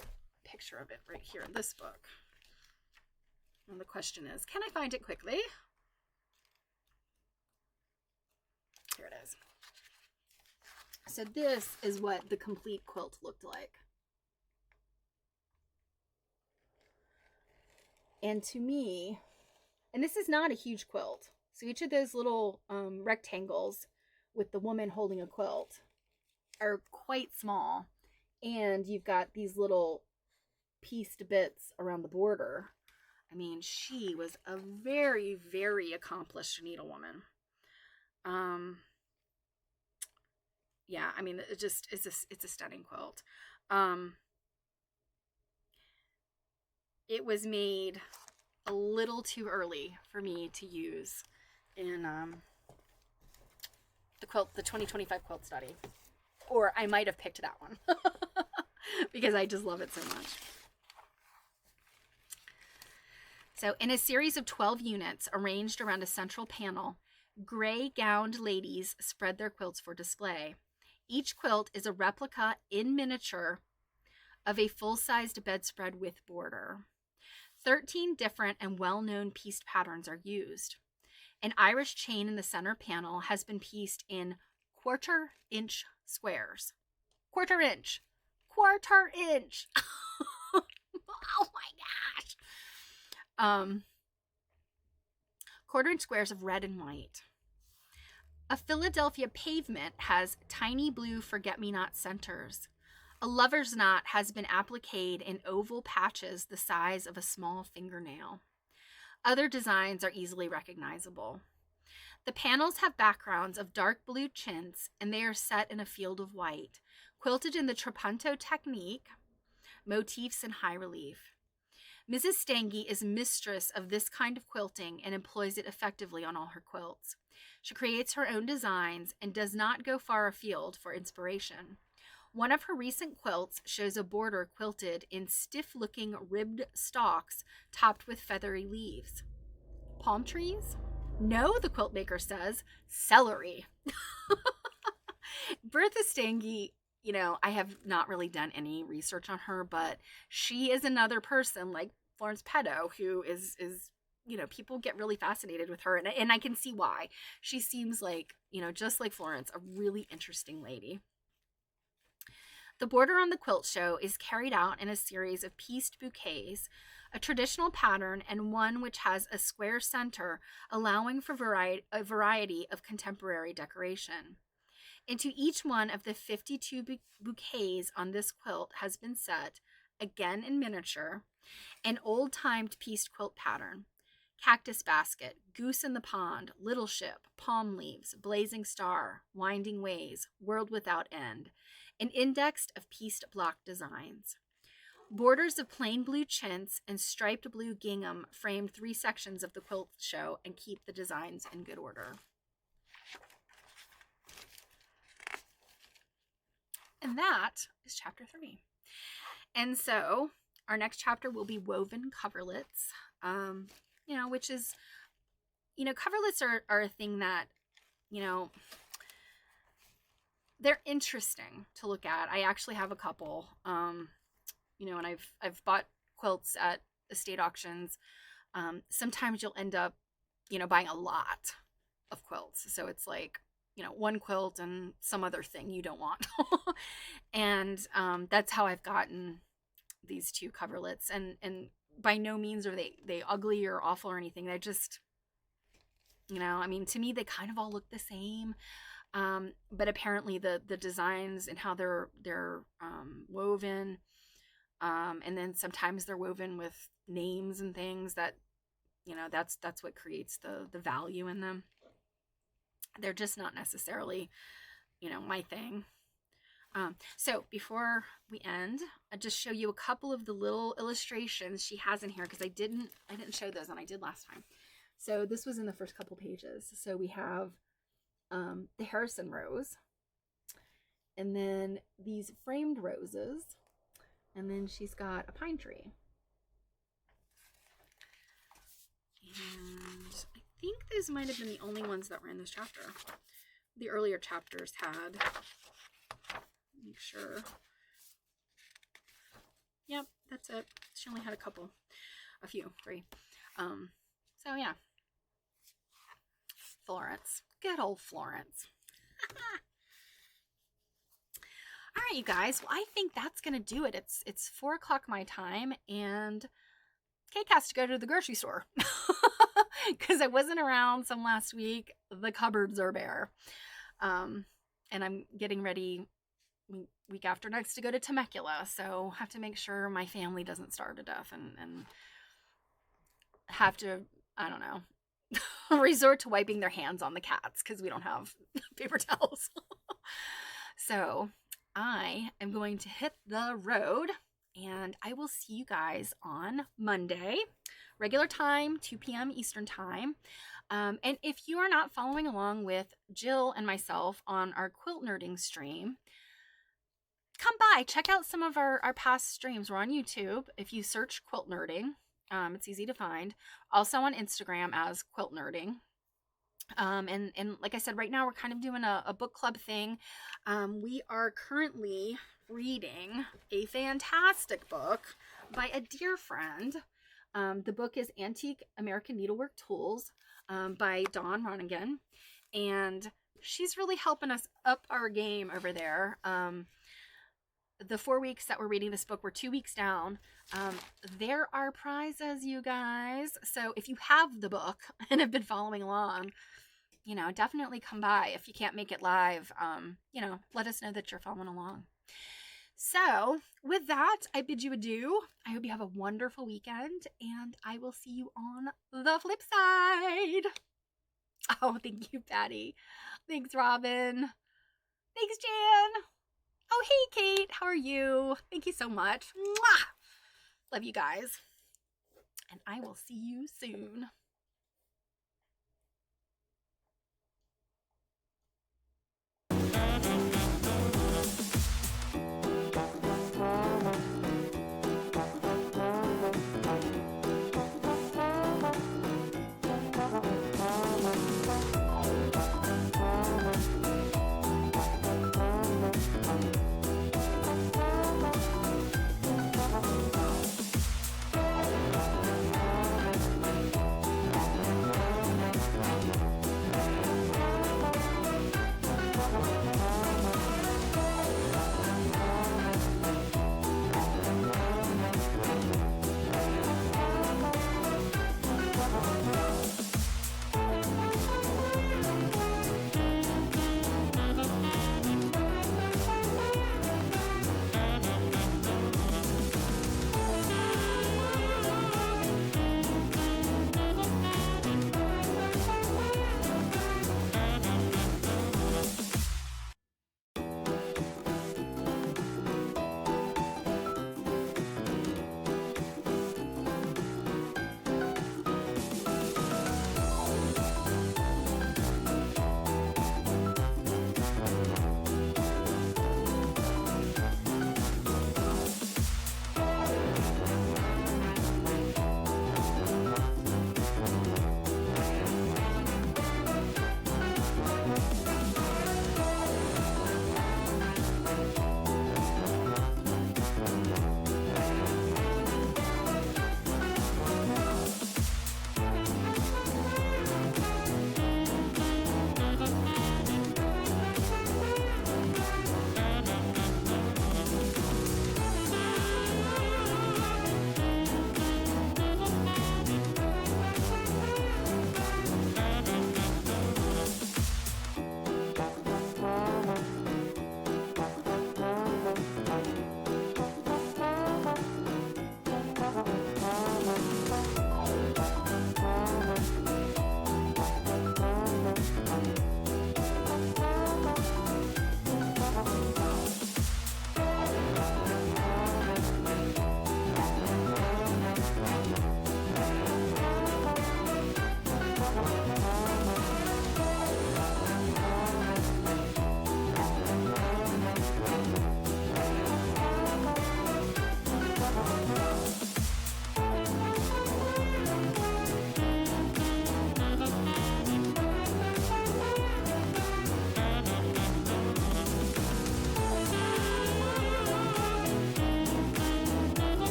a picture of it right here in this book. And the question is, can I find it quickly? Here it is. So this is what the complete quilt looked like. And to me, And this is not a huge quilt. So each of those little rectangles with the woman holding a quilt are quite small. And you've got these little pieced bits around the border. I mean, she was a very, very accomplished needlewoman. Yeah, I mean, it's a stunning quilt. It was made a little too early for me to use in the 2025 quilt study, or I might have picked that one because I just love it so much. So, in a series of 12 units arranged around a central panel, gray-gowned ladies spread their quilts for display. Each quilt is a replica in miniature of a full-sized bedspread with border. 13 different and well-known pieced patterns are used. An Irish chain in the center panel has been pieced in quarter-inch squares. Quarter inch! Quarter inch! Oh my gosh! Quarter-inch squares of red and white. A Philadelphia pavement has tiny blue forget-me-not centers. A lover's knot has been appliqued in oval patches the size of a small fingernail. Other designs are easily recognizable. The panels have backgrounds of dark blue chintz, and they are set in a field of white, quilted in the trapunto technique, motifs in high relief. Mrs. Stange is mistress of this kind of quilting and employs it effectively on all her quilts. She creates her own designs and does not go far afield for inspiration. One of her recent quilts shows a border quilted in stiff-looking ribbed stalks topped with feathery leaves. Palm trees? No, the quilt maker says, celery. Bertha Stange, you know, I have not really done any research on her, but she is another person like Florence Peto who is you know, people get really fascinated with her, and I can see why. She seems like, you know, just like Florence, a really interesting lady. The border on the quilt show is carried out in a series of pieced bouquets, a traditional pattern and one which has a square center, allowing for a variety of contemporary decoration. Into each one of the 52 bouquets on this quilt has been set, again in miniature, an old-timed pieced quilt pattern. Cactus basket, goose in the pond, little ship, palm leaves, blazing star, winding ways, world without end, an index of pieced block designs. Borders of plain blue chintz and striped blue gingham frame 3 sections of the quilt show and keep the designs in good order. And that is chapter 3. And so our next chapter will be woven coverlets, you know, which is, you know, coverlets are a thing that, you know, they're interesting to look at. I actually have a couple, you know, and I've bought quilts at estate auctions. Sometimes you'll end up, you know, buying a lot of quilts. So it's like, you know, one quilt and some other thing you don't want. And that's how I've gotten these 2 coverlets. And by no means are they ugly or awful or anything. They're just, you know, I mean, to me, they kind of all look the same. But apparently the designs and how they're woven, and then sometimes they're woven with names and things that, you know, that's what creates the value in them. They're just not necessarily, you know, my thing. So before we end, I'll just show you a couple of the little illustrations she has in here, because I didn't show those, and I did last time. So this was in the first couple pages. So we have the Harrison rose, and then these framed roses, and then she's got a pine tree. And I think those might have been the only ones that were in this chapter. The earlier chapters had, make sure. Yep, that's it. She only had a few, 3. So yeah. Florence. Good old Florence. All right, you guys. Well, I think that's going to do it. It's 4:00 my time, and Kate has to go to the grocery store. because I wasn't around some last week. The cupboards are bare. And I'm getting ready week after next to go to Temecula, so have to make sure my family doesn't starve to death and have to, I don't know, resort to wiping their hands on the cats because we don't have paper towels. So I am going to hit the road, and I will see you guys on Monday, regular time, 2 p.m. Eastern time. And if you are not following along with Jill and myself on our quilt nerding stream, come by, check out some of our past streams. We're on YouTube. If you search quilt nerding, it's easy to find. Also on Instagram as quilt nerding. And like I said, right now we're kind of doing a book club thing. We are currently reading a fantastic book by a dear friend. The book is Antique American Needlework Tools by Dawn Ronigan, and she's really helping us up our game over there. The 4 weeks that we're reading this book, we're 2 weeks down. There are prizes, you guys. So if you have the book and have been following along, definitely come by. If you can't make it live, let us know that you're following along. So with that, I bid you adieu. I hope you have a wonderful weekend, and I will see you on the flip side. Oh, thank you, Patty. Thanks, Robin. Thanks, Jan. Oh, hey, Kate. How are you? Thank you so much. Mwah! Love you guys. And I will see you soon.